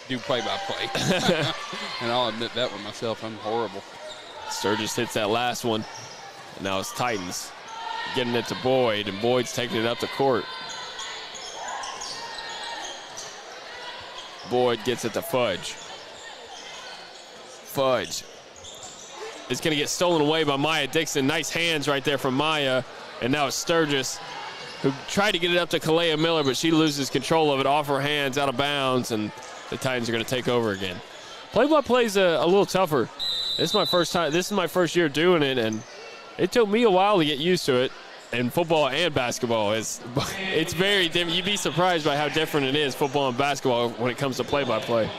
do play-by-play. And I'll admit that with myself, I'm horrible. Sturgis hits that last one, and now it's Titans getting it to Boyd, and Boyd's taking it up the court. Boyd gets it to Fudge. Fudge is going to get stolen away by Maya Dixon. Nice hands right there from Maya, and now it's Sturgis, who tried to get it up to Kalea Miller, but she loses control of it off her hands, out of bounds, and the Titans are going to take over again. Play-by-play is a little tougher. This is my first time. This is my first year doing it, and it took me a while to get used to it. And football and basketball it's very different. You'd be surprised by how different it is, football and basketball, when it comes to play-by-play.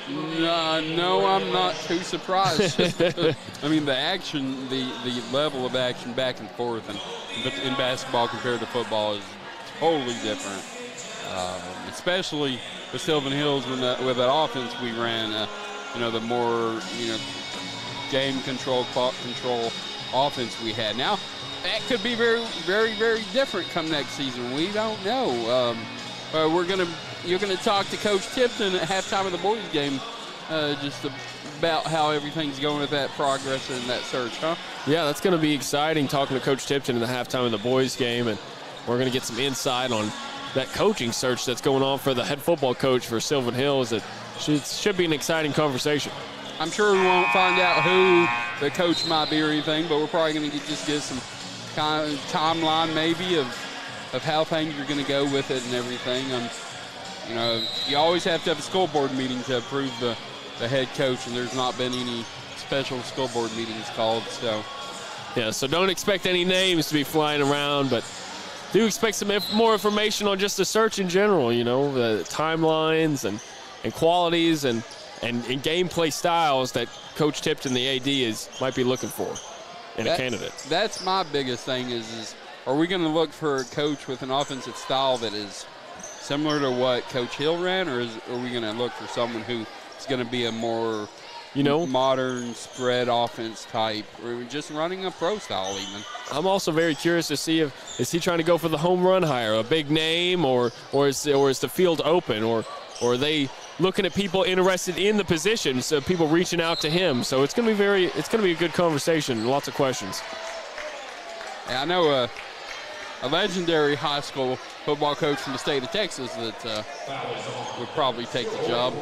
No, I'm not too surprised. I mean, the action, the level of action back and forth in basketball compared to football is totally different. Especially with Sylvan Hills with that offense we ran, the more, game control, clock control offense we had. Now, that could be very, very, very different come next season. We don't know. You're gonna talk to Coach Tipton at halftime of the boys' game, just about how everything's going with that progress and that search, huh? Yeah, that's going to be exciting. Talking to Coach Tipton in the halftime of the boys' game, and we're going to get some insight on that coaching search that's going on for the head football coach for Sylvan Hills. It should be an exciting conversation. I'm sure we won't find out who the coach might be or anything, but we're probably going to just get some kind of timeline maybe of how things are going to go with it and everything. You always have to have a school board meeting to approve the head coach, and there's not been any special school board meetings called. So don't expect any names to be flying around, but do expect some more information on just the search in general, the timelines and qualities and gameplay styles that Coach Tipton, the AD, might be looking for in a candidate. That's my biggest thing is are we going to look for a coach with an offensive style that is similar to what Coach Hill ran, or are we going to look for someone who is going to be a more modern spread offense type, or just running a pro style even? I'm also very curious to see is he trying to go for the home run hire, a big name, or is the field open, or are they looking at people interested in the position, so people reaching out to him. So it's going to be a good conversation, lots of questions. Yeah, I know a legendary high school football coach from the state of Texas that would probably take the job.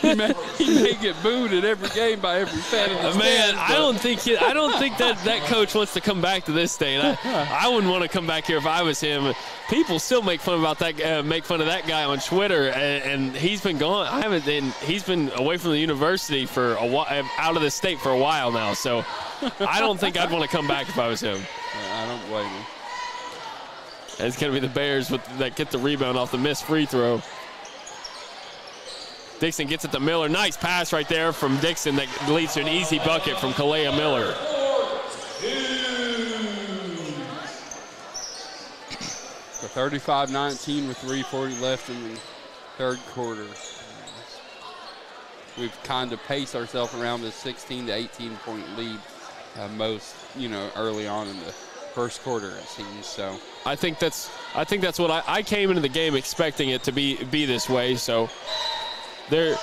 he may get booed at every game by every fan of the stand. I don't think that coach wants to come back to this state. I wouldn't want to come back here if I was him. People still make fun of that guy on Twitter, and he's been gone. He's been away from the university for a while, out of the state for a while now. So I don't think I'd want to come back if I was him. I don't blame him. And it's going to be the Bears that get the rebound off the missed free throw. Dixon gets it to Miller. Nice pass right there from Dixon that leads to an easy bucket from Kalea Miller. So 35-19 with 3:40 left in the third quarter. We've kind of paced ourselves around this 16 to 18 point lead most, early on in the first quarter, it seems. So I think that's what I came into the game expecting it to be this way. So the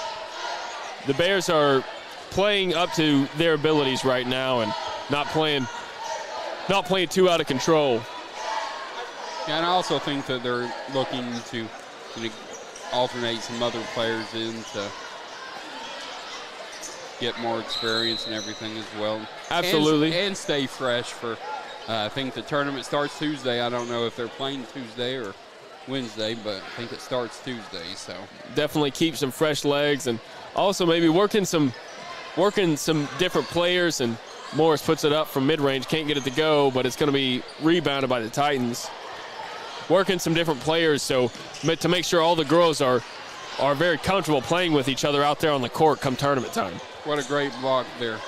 Bears are playing up to their abilities right now and not playing too out of control. Yeah, and I also think that they're looking to going to alternate some other players in to get more experience and everything as well. Absolutely. And stay fresh for, I think the tournament starts Tuesday. I don't know if they're playing Tuesday or Wednesday, but I think it starts Tuesday. So definitely keep some fresh legs, and also maybe working some different players. And Morris puts it up from mid-range, can't get it to go, but it's going to be rebounded by the Titans. Working some different players to make sure all the girls are very comfortable playing with each other out there on the court come tournament time. What a great block there.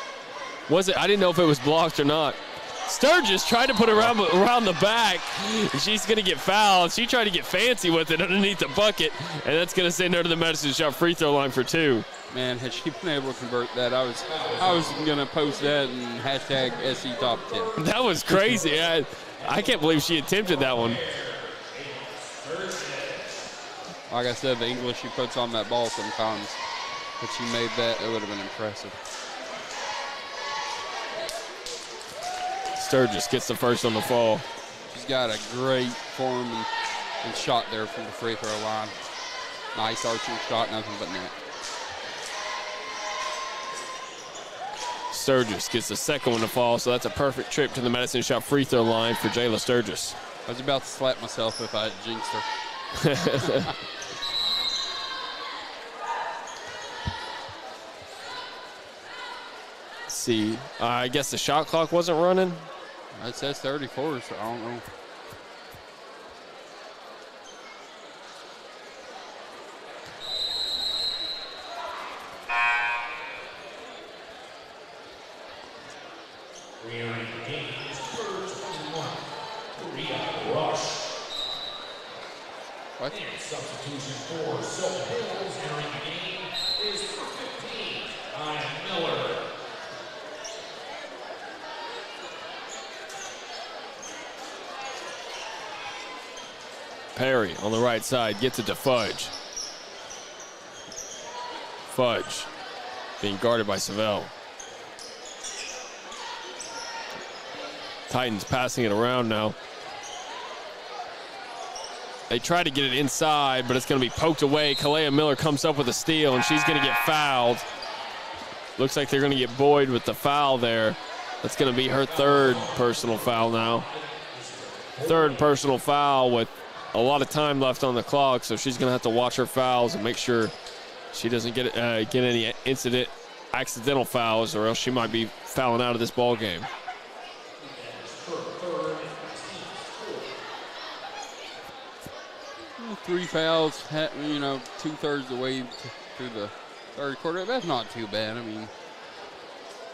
Was it? I didn't know if it was blocked or not. Sturgis tried to put it around the back. She's going to get fouled. She tried to get fancy with it underneath the bucket, and that's going to send her to the Medicine Shop free throw line for 2. Man, had she been able to convert that, I was going to post that and hashtag SC Top 10. That was crazy. I can't believe she attempted that one. Like I said, the English she puts on that ball sometimes. If she made that, it would have been impressive. Sturgis gets the first on the fall. She's got a great form and shot there from the free throw line. Nice arching shot, nothing but net. Sturgis gets the second one to fall, so that's a perfect trip to the Medicine Shop free throw line for Jayla Sturgis. I was about to slap myself if I had jinxed her. Let's see. I guess the shot clock wasn't running. It says 34, so I don't know. Reentering the game is number 21, Korea Rush. What? And substitution for Sylvan Hills entering the game is number 15, Ryan Miller. Perry on the right side gets it to Fudge. Fudge being guarded by Sylvan. Titans passing it around now. They try to get it inside, but it's going to be poked away. Kalea Miller comes up with a steal, and she's going to get fouled. Looks like they're going to get Boyd with the foul there. That's going to be her third personal foul now. Third personal foul with a lot of time left on the clock, so she's going to have to watch her fouls and make sure she doesn't get any accidental fouls, or else she might be fouling out of this ball game. Three fouls, 2/3 of the way through the third quarter. That's not too bad. I mean,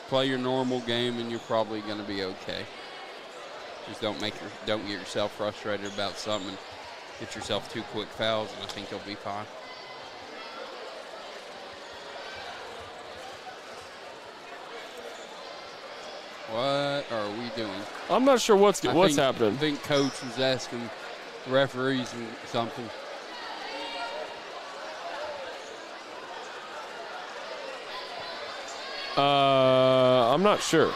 play your normal game and you're probably going to be okay. Just don't get yourself frustrated about something and get yourself 2 quick fouls, and I think you'll be fine. What are we doing? I'm not sure what's happening. I think Coach was asking referees and something. I'm not sure.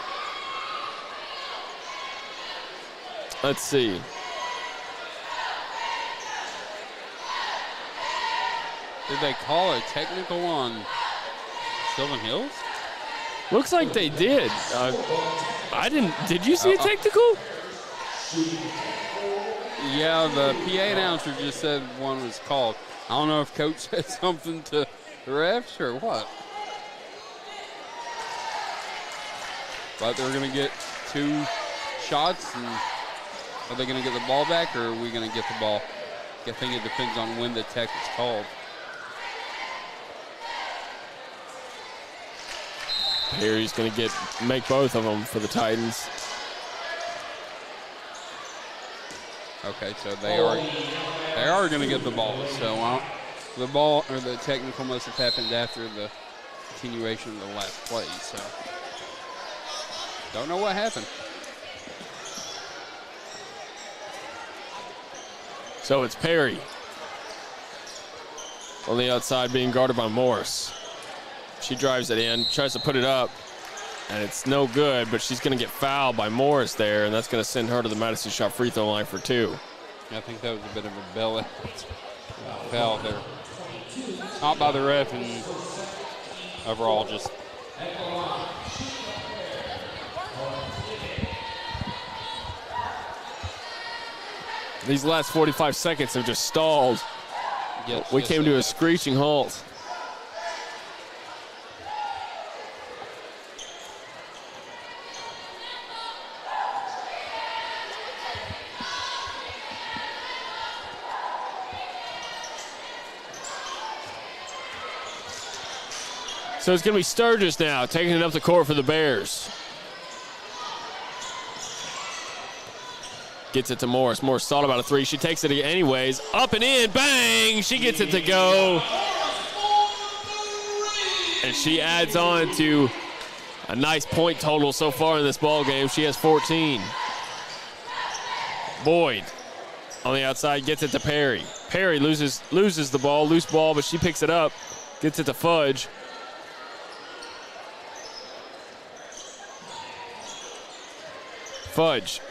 Let's see. Did they call a technical on Sylvan Hills? Looks like they did. I didn't. Did you see a technical? Yeah, the PA announcer just said one was called. I don't know if Coach said something to the refs or what. But they're going to get 2 shots, and are they going to get the ball back, or are we going to get the ball? I think it depends on when the tech is called. Perry's going to make both of them for the Titans. Okay, so they are going to get the ball. So the ball or the technical must have happened after the continuation of the last play. So don't know what happened. So it's Perry on the outside being guarded by Morris. She drives it in, tries to put it up, and it's no good, but she's going to get fouled by Morris there, and that's going to send her to the Madison Shop free throw line for 2. I think that was a bit of a bell out foul there. Not by the ref, and overall just. These last 45 seconds have just stalled. Yes, we came to a screeching halt. So it's going to be Sturgis now, taking it up the court for the Bears. Gets it to Morris. Morris thought about a three. She takes it anyways. Up and in. Bang! She gets it to go. And she adds on to a nice point total so far in this ball game. She has 14. Boyd on the outside gets it to Perry. Perry loses the ball, loose ball, but she picks it up, gets it to Fudge. Fudge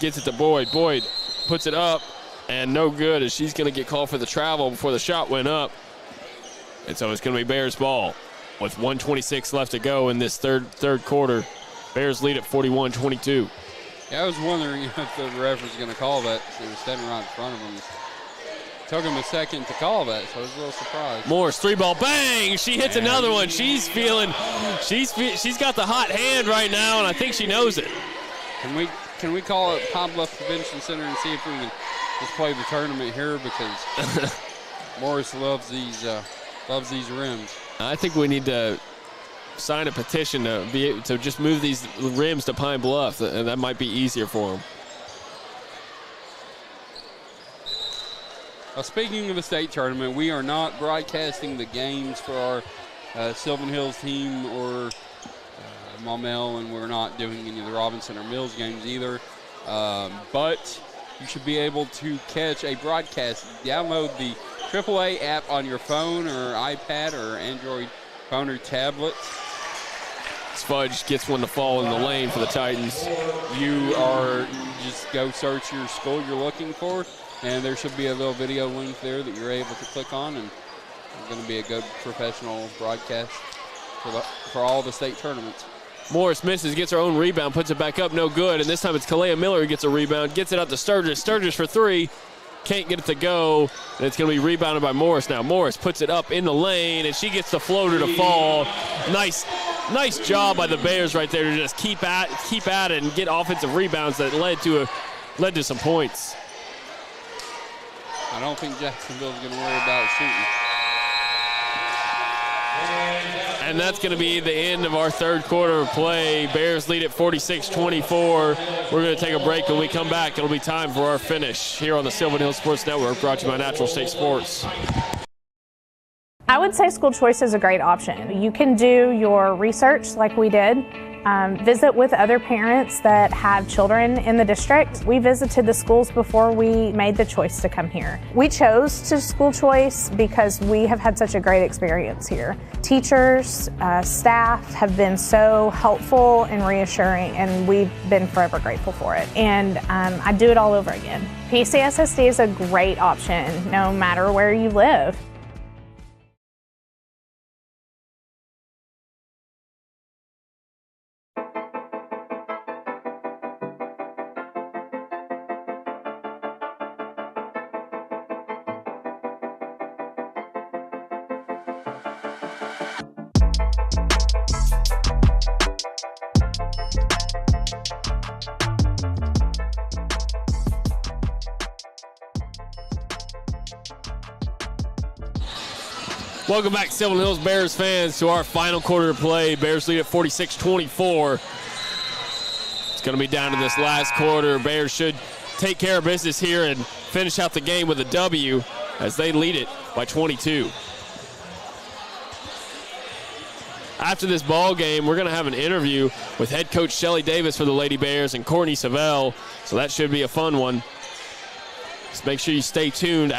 gets it to Boyd. Boyd puts it up, and no good, as she's going to get called for the travel before the shot went up. And so it's going to be Bears ball with 1:26 left to go in this third quarter. Bears lead at 41-22. Yeah, I was wondering if the ref was going to call that. He was standing right in front of him. Took him a second to call that, so I was a little surprised. Morris, three ball, bang! She hits another one. She's got the hot hand right now, and I think she knows it. Can we call it Pine Bluff Convention Center and see if we can just play the tournament here, because Morris loves these rims. I think we need to sign a petition to just move these rims to Pine Bluff, and that might be easier for them. Speaking of the state tournament, we are not broadcasting the games for our Sylvan Hills team or Maumelle, and we're not doing any of the Robinson or Mills games either. But you should be able to catch a broadcast. Download the AAA app on your phone or iPad or Android phone or tablet. Fudge gets one to fall in the lane for the Titans. You just go search your school you're looking for, and there should be a little video link there that you're able to click on, and it's going to be a good professional broadcast for all the state tournaments. Morris misses, gets her own rebound, puts it back up, no good, and this time it's Kalea Miller who gets a rebound, gets it out to Sturgis. Sturgis for three, can't get it to go, and it's going to be rebounded by Morris now. Morris puts it up in the lane, and she gets the floater to fall. Nice job by the Bears right there to just keep at it and get offensive rebounds that led to some points. I don't think Jacksonville's going to worry about shooting. And that's going to be the end of our third quarter of play. Bears lead at 46-24. We're going to take a break. When we come back, it'll be time for our finish here on the Sylvan Hills Sports Network, brought to you by Natural State Sports. I would say school choice is a great option. You can do your research like we did. Visit with other parents that have children in the district. We visited the schools before we made the choice to come here. We chose to school choice because we have had such a great experience here. Teachers, staff have been so helpful and reassuring, and we've been forever grateful for it. And I'd do it all over again. PCSSD is a great option no matter where you live. Welcome back, Sylvan Hills Bears fans, to our final quarter of play. Bears lead at 46-24. It's going to be down to this last quarter. Bears should take care of business here and finish out the game with a W as they lead it by 22. After this ball game, we're going to have an interview with head coach Shelly Davis for the Lady Bears and Courtney Savell, so that should be a fun one. Just make sure you stay tuned.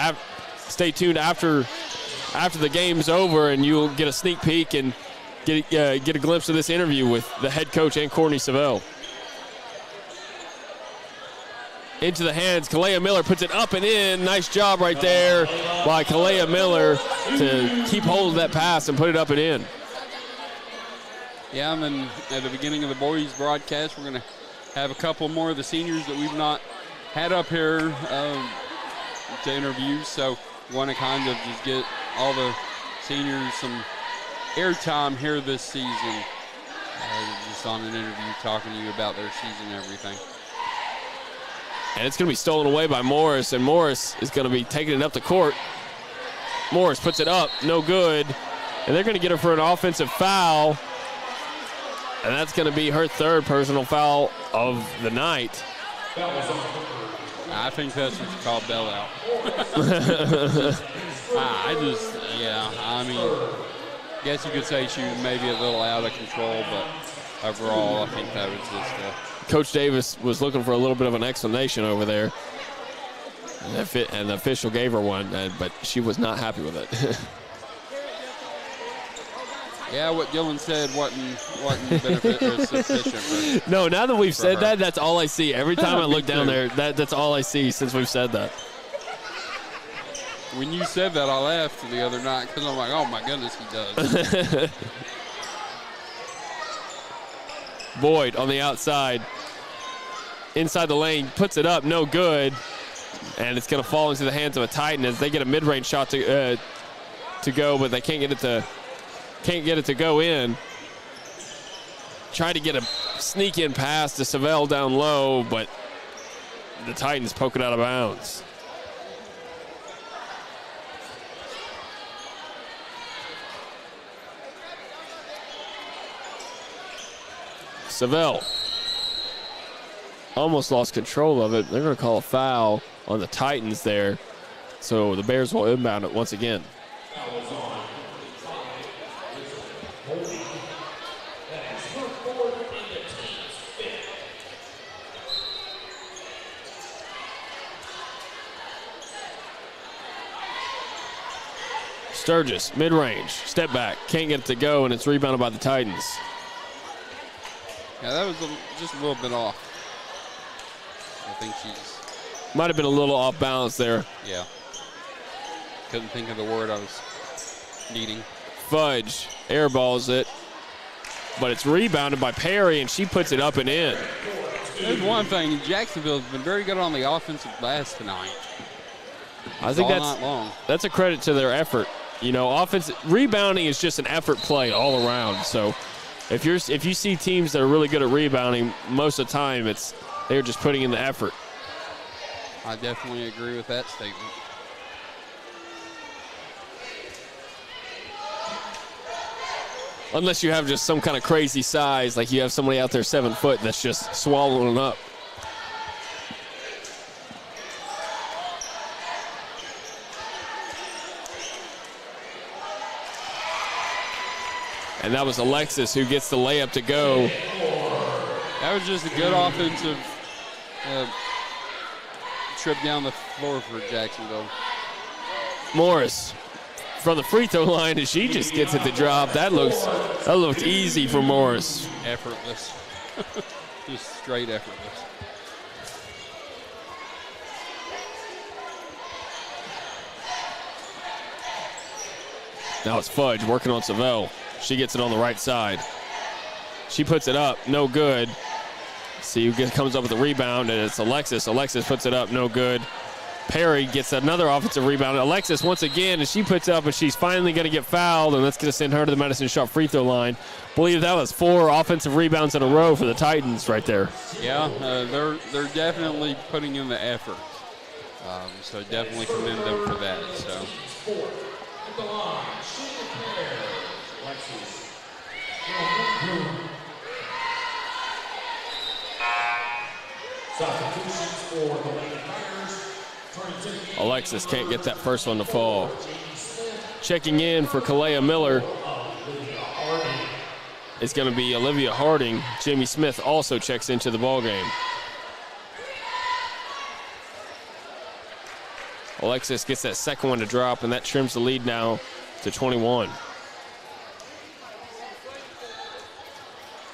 Stay tuned after the game's over, and you'll get a sneak peek and get a glimpse of this interview with the head coach and Courtney Savell. into the hands. Kalea Miller puts it up and in. Nice job right there by Kalea Miller to keep hold of that pass and put it up and in. Yeah, and then at the beginning of the boys broadcast, we're going to have a couple more of the seniors that we've not had up here to interview. So we want to kind of just get all the seniors some airtime here this season. Just on an interview talking to you about their season and everything. And it's going to be stolen away by Morris, and Morris is going to be taking it up the court. Morris puts it up, no good. And they're going to get her for an offensive foul. And that's going to be her third personal foul of the night. I think that's what you call bell out. I guess you could say she was maybe a little out of control, but overall, I think that was just Coach Davis was looking for a little bit of an explanation over there. And the official gave her one, but she was not happy with it. Yeah, what Dylan said wasn't benefit or sufficient. No, now that we've said that, that's all I see. Every time I look down there, that's all I see since we've said that. When you said that, I laughed the other night because I'm like, oh my goodness, he does. Boyd on the outside. Inside the lane, puts it up, no good. And it's going to fall into the hands of a Titan as they get a mid-range shot to go, but they can't get it to go in. Try to get a sneak-in pass to Sylvan down low, but the Titans poke it out of bounds. Sylvan almost lost control of it. They're going to call a foul on the Titans there. So the Bears will inbound it once again. Sturgis, mid-range, step back, can't get it to go, and it's rebounded by the Titans. Yeah, that was just a little bit off. I think she's... Might have been a little off balance there. Yeah. Couldn't think of the word I was needing. Fudge airballs it, but it's rebounded by Perry, and she puts it up and in. There's one thing. Jacksonville's been very good on the offensive glass tonight. I think that's a credit to their effort. You know, rebounding is just an effort play all around. So if you see teams that are really good at rebounding, most of the time they're just putting in the effort. I definitely agree with that statement. Unless you have just some kind of crazy size, like you have somebody out there 7 foot that's just swallowing up. And that was Alexis who gets the layup to go. That was just a good offensive trip down the floor for Jacksonville. Morris from the free throw line, and she just gets it to drop. That looked easy for Morris. Effortless. Just straight effortless. Now it's Fudge working on Sylvan. She gets it on the right side. She puts it up, no good. See who comes up with the rebound, and it's Alexis. Alexis puts it up, no good. Perry gets another offensive rebound. Alexis once again, and she puts up, and she's finally going to get fouled, and that's going to send her to the Madison Shop free throw line. Believe that was 4 offensive rebounds in a row for the Titans right there. Yeah, they're definitely putting in the effort. So definitely commend them for that. So. Alexis can't get that first one to fall. Checking in for Kalea Miller is going to be Olivia Harding. Jamie Smith also checks into the ballgame. Alexis gets that second one to drop, and that trims the lead now to 21.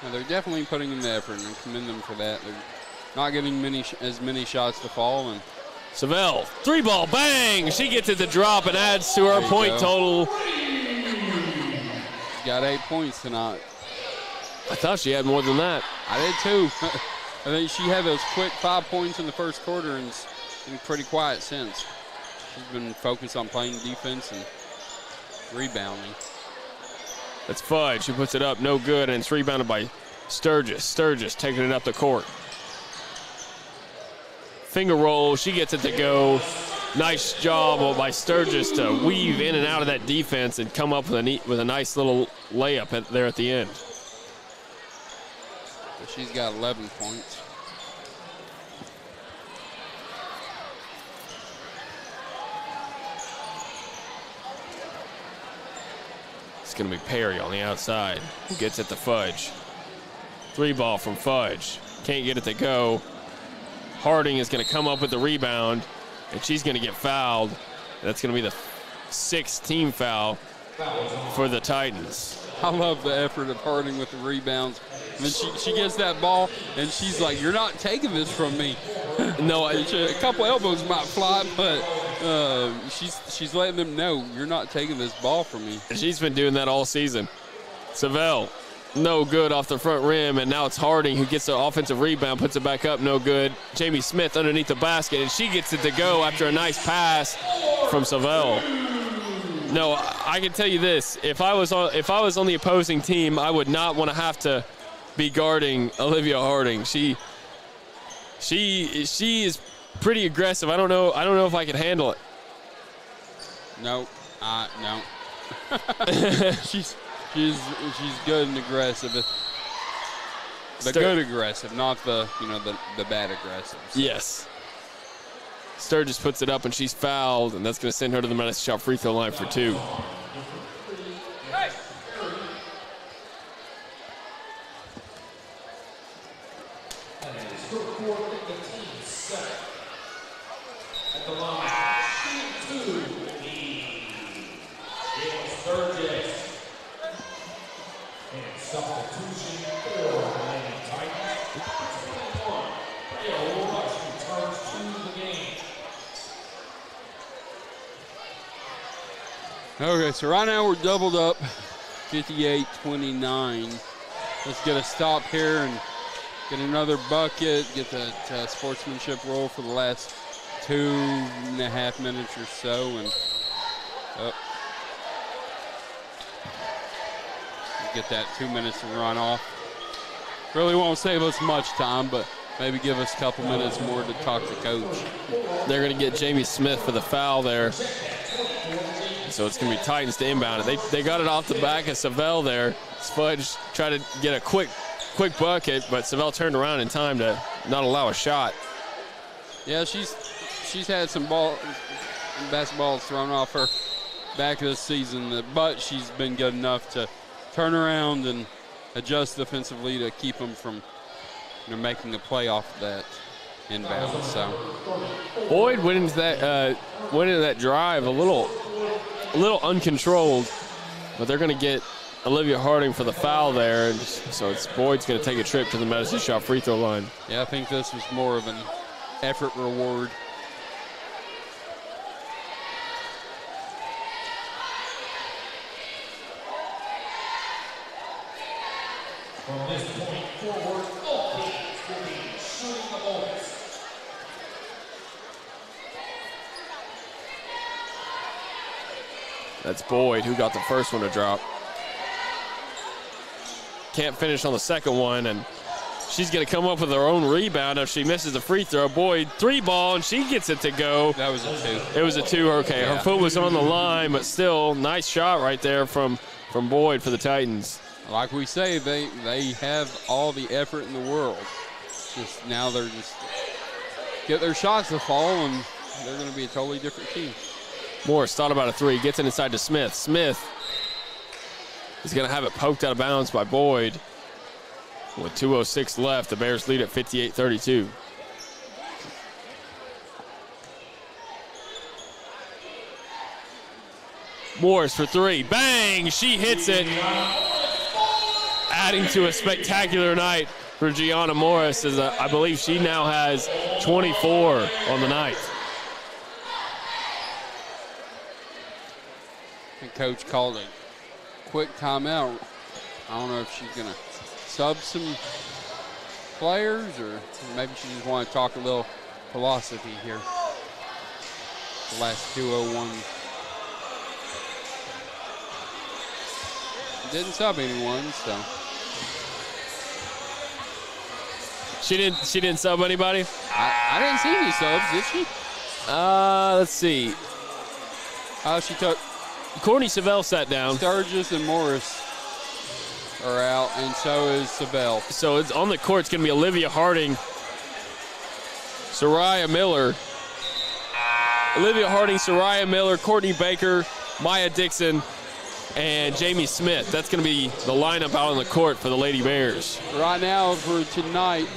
Now they're definitely putting in the effort, and I commend them for that. not getting as many shots to fall. And Sylvan, 3-ball, bang! She gets it to drop and adds to her point total. She's got 8 points tonight. I thought she had more than that. I did too. I think she had those quick 5 points in the first quarter and been pretty quiet since. She's been focused on playing defense and rebounding. That's Fudge. She puts it up, no good, and it's rebounded by Sturgis. Sturgis taking it up the court. Finger roll, she gets it to go. Nice job by Sturgis to weave in and out of that defense and come up with a nice little layup there at the end. She's got 11 points. It's going to be Perry on the outside who gets it to Fudge. 3-ball from Fudge. Can't get it to go. Harding is going to come up with the rebound, and she's going to get fouled. That's going to be the 6th team foul for the Titans. I love the effort of Harding with the rebounds. I mean, she gets that ball, and she's like, "You're not taking this from me." No, a couple elbows might fly, but she's letting them know, "You're not taking this ball from me." She's been doing that all season. Sylvan, no good off the front rim, and now it's Harding who gets the offensive rebound, puts it back up, no good. Jamie Smith underneath the basket, and she gets it to go after a nice pass from Sylvan. No, I can tell you this: if I was on the opposing team, I would not want to have to be guarding Olivia Harding. She is pretty aggressive. I don't know if I can handle it. No. she's good and aggressive, but good aggressive, not the bad aggressive. So. Yes. Sturgis puts it up and she's fouled, and that's going to send her to the Medicine Shop free throw line for 2. Okay, so right now we're doubled up, 58-29. Let's get a stop here and get another bucket, get the sportsmanship roll for the last 2.5 minutes or so, and get that 2 minutes to run off. Really won't save us much time, but maybe give us a couple minutes more to talk to coach. They're going to get Jamie Smith for the foul there. So it's going to be Titans to inbound it. They got it off the back of Sylvan there. Fudge tried to get a quick bucket, but Sylvan turned around in time to not allow a shot. Yeah, she's had some basketballs thrown off her back this season, but she's been good enough to turn around and adjust defensively to keep them from making a play off of that inbound. So Boyd went into that drive a little uncontrolled, but they're going to get Olivia Harding for the foul there, and so Boyd's going to take a trip to the Medicine Shop free throw line. Yeah, I think this was more of an effort reward. From this point forward, all teams will be shooting the bonus. That's Boyd who got the first one to drop. Can't finish on the second one, and she's going to come up with her own rebound if she misses the free throw. Boyd, 3-ball, and she gets it to go. That was a 2. It was a 2, okay. Yeah. Her foot was on the line, but still, nice shot right there from Boyd for the Titans. Like we say, they have all the effort in the world. Just now they're just get their shots to fall, and they're going to be a totally different team. Morris thought about a 3, gets it inside to Smith. Smith is going to have it poked out of bounds by Boyd. With 2:06 left, the Bears lead at 58-32. Morris for 3, bang! She hits it. Adding to a spectacular night for Gianna Morris, as I believe she now has 24 on the night. And coach called a quick timeout. I don't know if she's going to sub some players or maybe she just want to talk a little philosophy here. The last 2:01. Didn't sub anyone, so. She didn't sub anybody? I didn't see any subs, did she? Let's see. She took Courtney Savell sat down. Sturgis and Morris are out, and so is Savell. So it's on the court. It's going to be Olivia Harding, Soraya Miller, Courtney Baker, Maya Dixon, and Jamie Smith. That's going to be the lineup out on the court for the Lady Bears. Right now for tonight,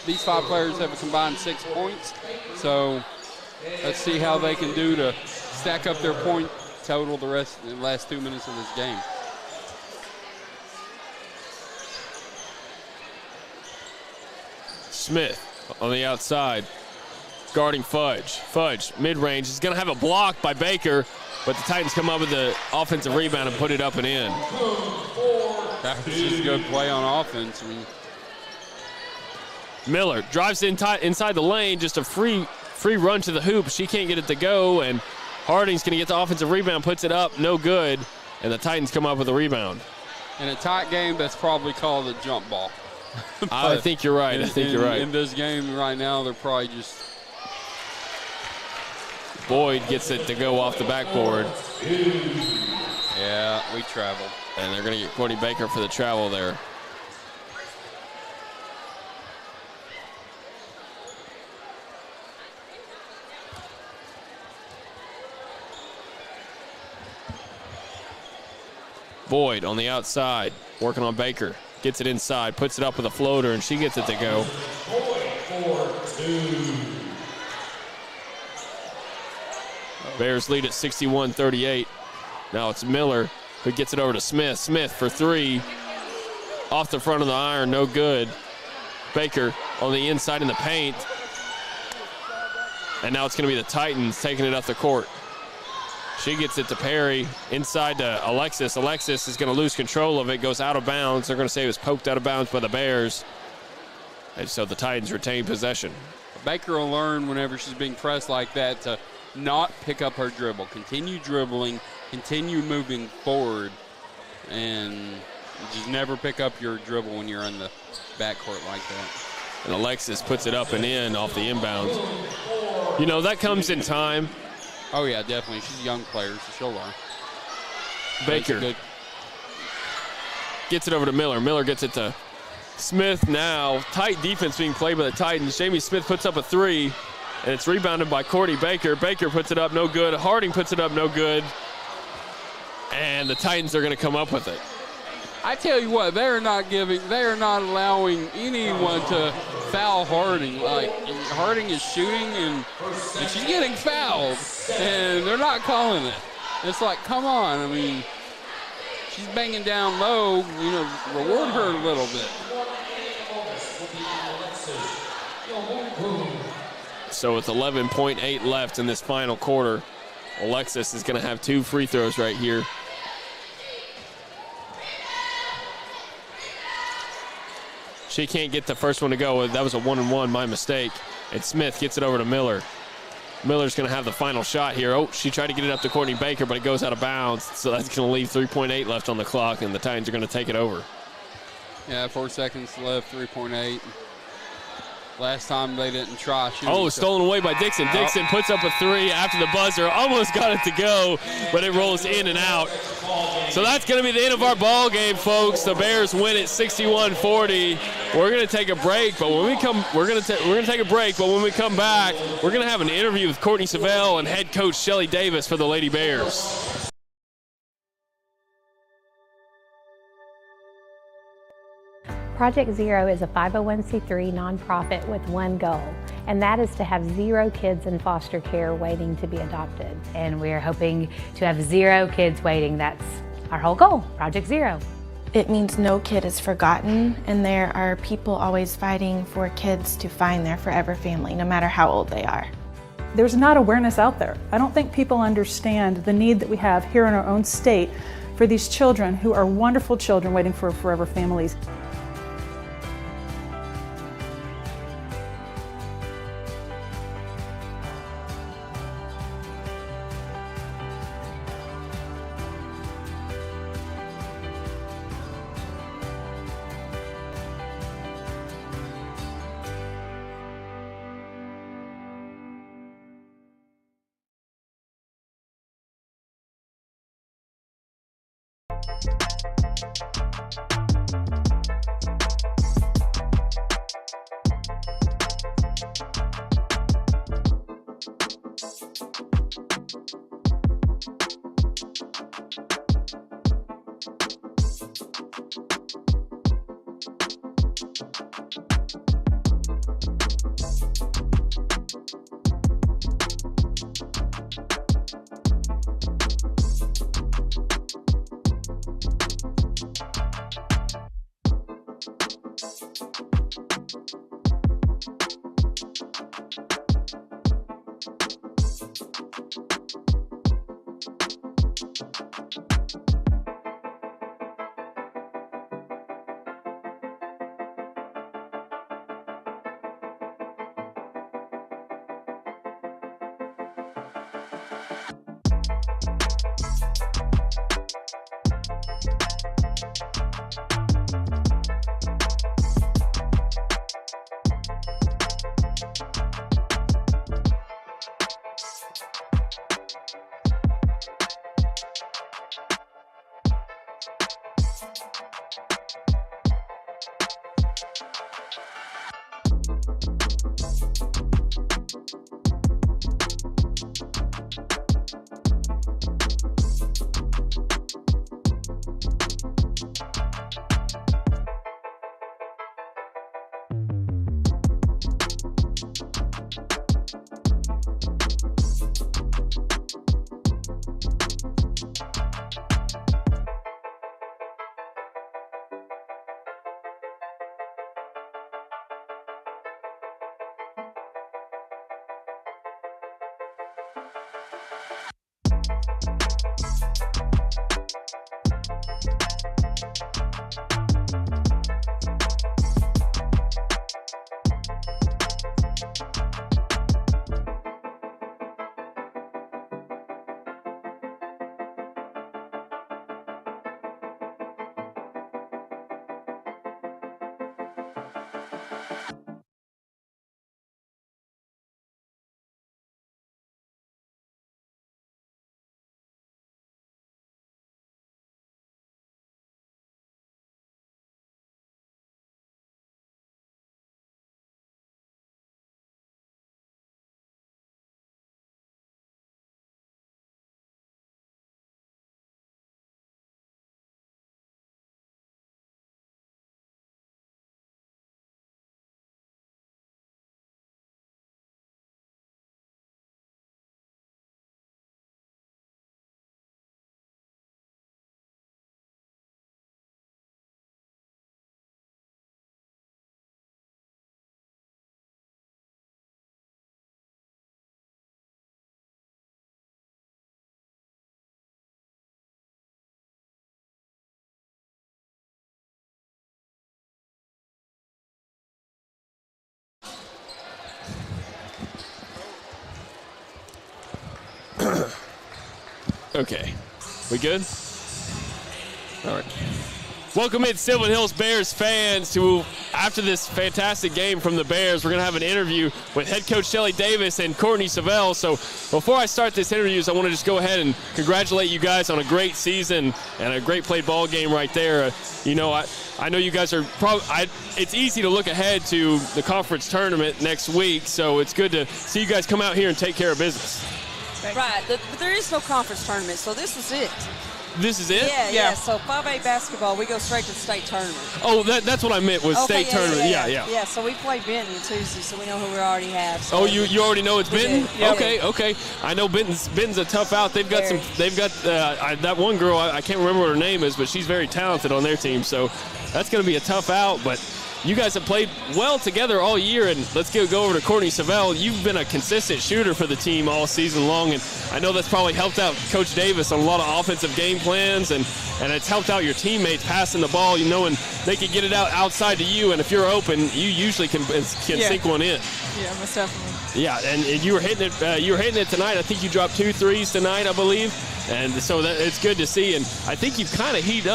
these 5 players have a combined 6 points. So let's see how they can do to stack up their point total the last 2 minutes of this game. Smith on the outside, guarding Fudge. Fudge, mid-range, is going to have a block by Baker, but the Titans come up with the offensive rebound and put it up and in. That was just a good play on offense. Miller drives inside the lane, just a free run to the hoop. She can't get it to go, and Harding's going to get the offensive rebound, puts it up, no good, and the Titans come up with a rebound. In a tight game, that's probably called a jump ball. I think you're right. In this game right now, they're probably just. Boyd gets it to go off the backboard. Yeah, we traveled. And they're going to get Courtney Baker for the travel there. Boyd on the outside, working on Baker. Gets it inside, puts it up with a floater, and she gets it to go. Bears lead at 61-38. Now it's Miller who gets it over to Smith. Smith for 3. Off the front of the iron, no good. Baker on the inside in the paint. And now it's going to be the Titans taking it up the court. She gets it to Perry, inside to Alexis. Alexis is going to lose control of it, goes out of bounds. They're going to say it was poked out of bounds by the Bears. And so the Titans retain possession. Baker will learn whenever she's being pressed like that to not pick up her dribble. Continue dribbling, continue moving forward, and just never pick up your dribble when you're in the backcourt like that. And Alexis puts it up and in off the inbounds. You know, that comes in time. Oh, yeah, definitely. She's a young player, so she'll learn. Baker gets it over to Miller. Miller gets it to Smith now. Tight defense being played by the Titans. Jamie Smith puts up a 3, and it's rebounded by Courtney Baker. Baker puts it up, no good. Harding puts it up, no good. And the Titans are going to come up with it. I tell you what, they are not allowing anyone to foul Harding. Like, Harding is shooting and she's getting fouled, and they're not calling it. It's like, come on, I mean, she's banging down low, you know, reward her a little bit. So with 11.8 left in this final quarter, Alexis is going to have 2 free throws right here. She can't get the first one to go. That was a 1-and-1, my mistake. And Smith gets it over to Miller. Miller's going to have the final shot here. Oh, she tried to get it up to Courtney Baker, but it goes out of bounds. So that's going to leave 3.8 left on the clock, and the Titans are going to take it over. Yeah, 4 seconds left, 3.8. Last time they didn't try shooting. Oh, stolen away by Dixon. Dixon puts up a 3 after the buzzer. Almost got it to go, but it rolls in and out. So that's going to be the end of our ball game, folks. The Bears win at 61-40. We're going to take a break, but when we come, we're going to take a break. But when we come back, we're going to have an interview with Courtney Savell and head coach Shelly Davis for the Lady Bears. Project Zero is a 501c3 nonprofit with one goal, and that is to have 0 kids in foster care waiting to be adopted. And we're hoping to have 0 kids waiting. That's our whole goal, Project Zero. It means no kid is forgotten, and there are people always fighting for kids to find their forever family, no matter how old they are. There's not awareness out there. I don't think people understand the need that we have here in our own state for these children who are wonderful children waiting for forever families. Okay, we good? All right. Welcome in, Sylvan Hills Bears fans, to after this fantastic game from the Bears, we're going to have an interview with head coach Shelly Davis and Courtney Savell. So before I start this interview, I want to just go ahead and congratulate you guys on a great season and a great played ball game right there. You know, I know you guys are it's easy to look ahead to the conference tournament next week, so it's good to see you guys come out here and take care of business. Right, but there is no conference tournament, so this was it. This is it? Yeah. So 5A basketball, we go straight to the state tournament. Oh, that's what I meant was state tournament. Yeah. Yeah, so we play Benton Tuesday, so we know who we already have. So oh, you already know it's Benton? Yep. Okay. I know Benton's a tough out. They've got that one girl, I can't remember what her name is, but she's very talented on their team. So that's going to be a tough out, but you guys have played well together all year, and let's go over to Courtney Savell. You've been a consistent shooter for the team all season long, and I know that's probably helped out Coach Davis on a lot of offensive game plans, and it's helped out your teammates passing the ball, knowing they can get it outside to you, and if you're open, you usually can sink one in. Yeah, most definitely. Yeah, and you were hitting it. You were hitting it tonight. I think you dropped 2 threes tonight, I believe, and so it's good to see. And I think you've kind of heated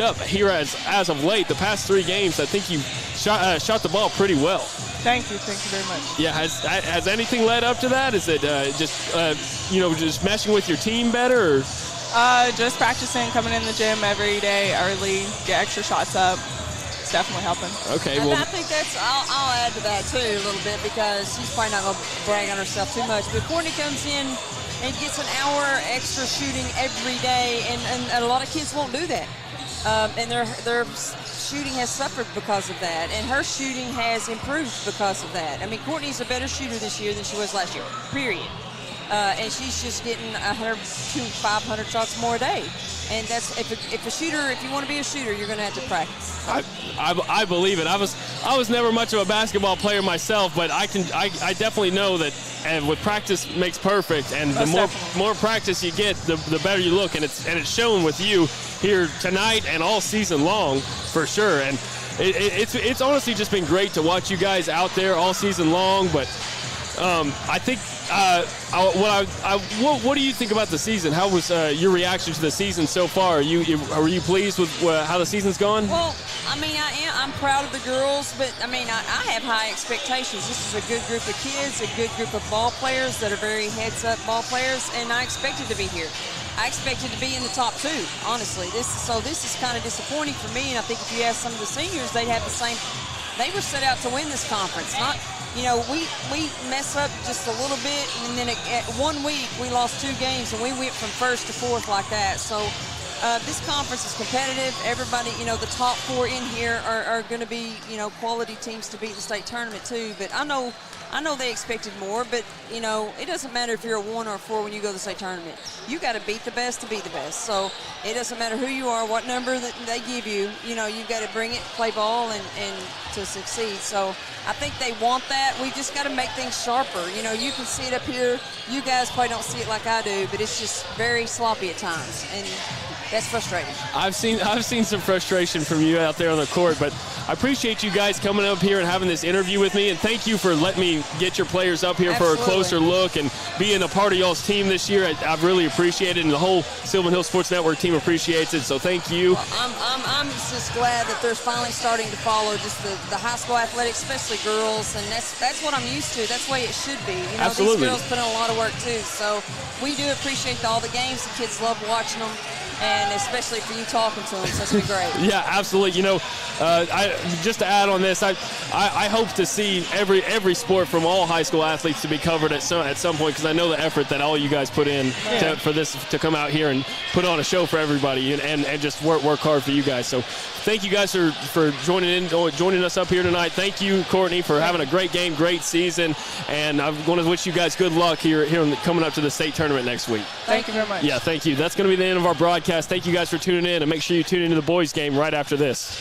up here as of late. The past 3 games, I think you shot the ball pretty well. Thank you very much. Yeah, has anything led up to that? Is it just meshing with your team better? Or? Just practicing, coming in the gym every day early, get extra shots up. It's definitely helping. Okay, and well, I think I'll add to that too a little bit, because she's probably not going to brag on herself too much. But Courtney comes in and gets an hour extra shooting every day, and a lot of kids won't do that. And their shooting has suffered because of that, and her shooting has improved because of that. I mean, Courtney's a better shooter this year than she was last year, period. And she's just getting 100 to 500 shots more a day. And that's if you want to be a shooter, you're going to have to practice. I believe it. I was never much of a basketball player myself, but I definitely know that with practice makes perfect, and the more practice you get, the better you look, and it's shown with you here tonight and all season long for sure. And it's honestly just been great to watch you guys out there all season long. But I think what do you think about the season? How was your reaction to the season so far? Are you pleased with how the season's gone? Well, I mean, I'm proud of the girls, but I mean, I have high expectations. This is a good group of kids, a good group of ball players that are very heads-up ball players, and I expected to be here. I expected to be in the top 2, honestly. This is kind of disappointing for me, and I think if you ask some of the seniors, they'd have the same. They were set out to win this conference, not. We mess up just a little bit, and then at 1 week we lost 2 games, and we went from 1st to 4th like that. So this conference is competitive. Everybody, the top 4 in here are going to be, quality teams to beat the state tournament too. But I know they expected more, but it doesn't matter if you're a 1 or a 4 when you go to the state tournament. You got to beat the best to be the best. So it doesn't matter who you are, what number that they give you. You've got to bring it, play ball, and to succeed. So I think they want that. We just got to make things sharper. You can see it up here. You guys probably don't see it like I do, but it's just very sloppy at times, and that's frustrating. I've seen some frustration from you out there on the court, but I appreciate you guys coming up here and having this interview with me, and thank you for letting me get your players up here for a closer look and being a part of y'all's team this year. I've really appreciated it, and the whole Sylvan Hills Sports Network team appreciates it, so thank you. Well, I'm just glad that they're finally starting to follow just the high school athletics, especially girls, and that's what I'm used to. That's the way it should be. Absolutely. These girls put in a lot of work too, so we do appreciate all the games. The kids love watching them, and especially for you talking to them, so that's been great. Yeah, absolutely. Just to add on this, I hope to see every sport from all high school athletes to be covered at some point, because I know the effort that all you guys put in for this to come out here and put on a show for everybody and just work hard for you guys. So thank you guys for joining us up here tonight. Thank you, Courtney, for having a great game, great season, and I'm going to wish you guys good luck here coming up to the state tournament next week. Thank you very much. Yeah, thank you. That's going to be the end of our broadcast. Thank you guys for tuning in, and make sure you tune into the boys game right after this.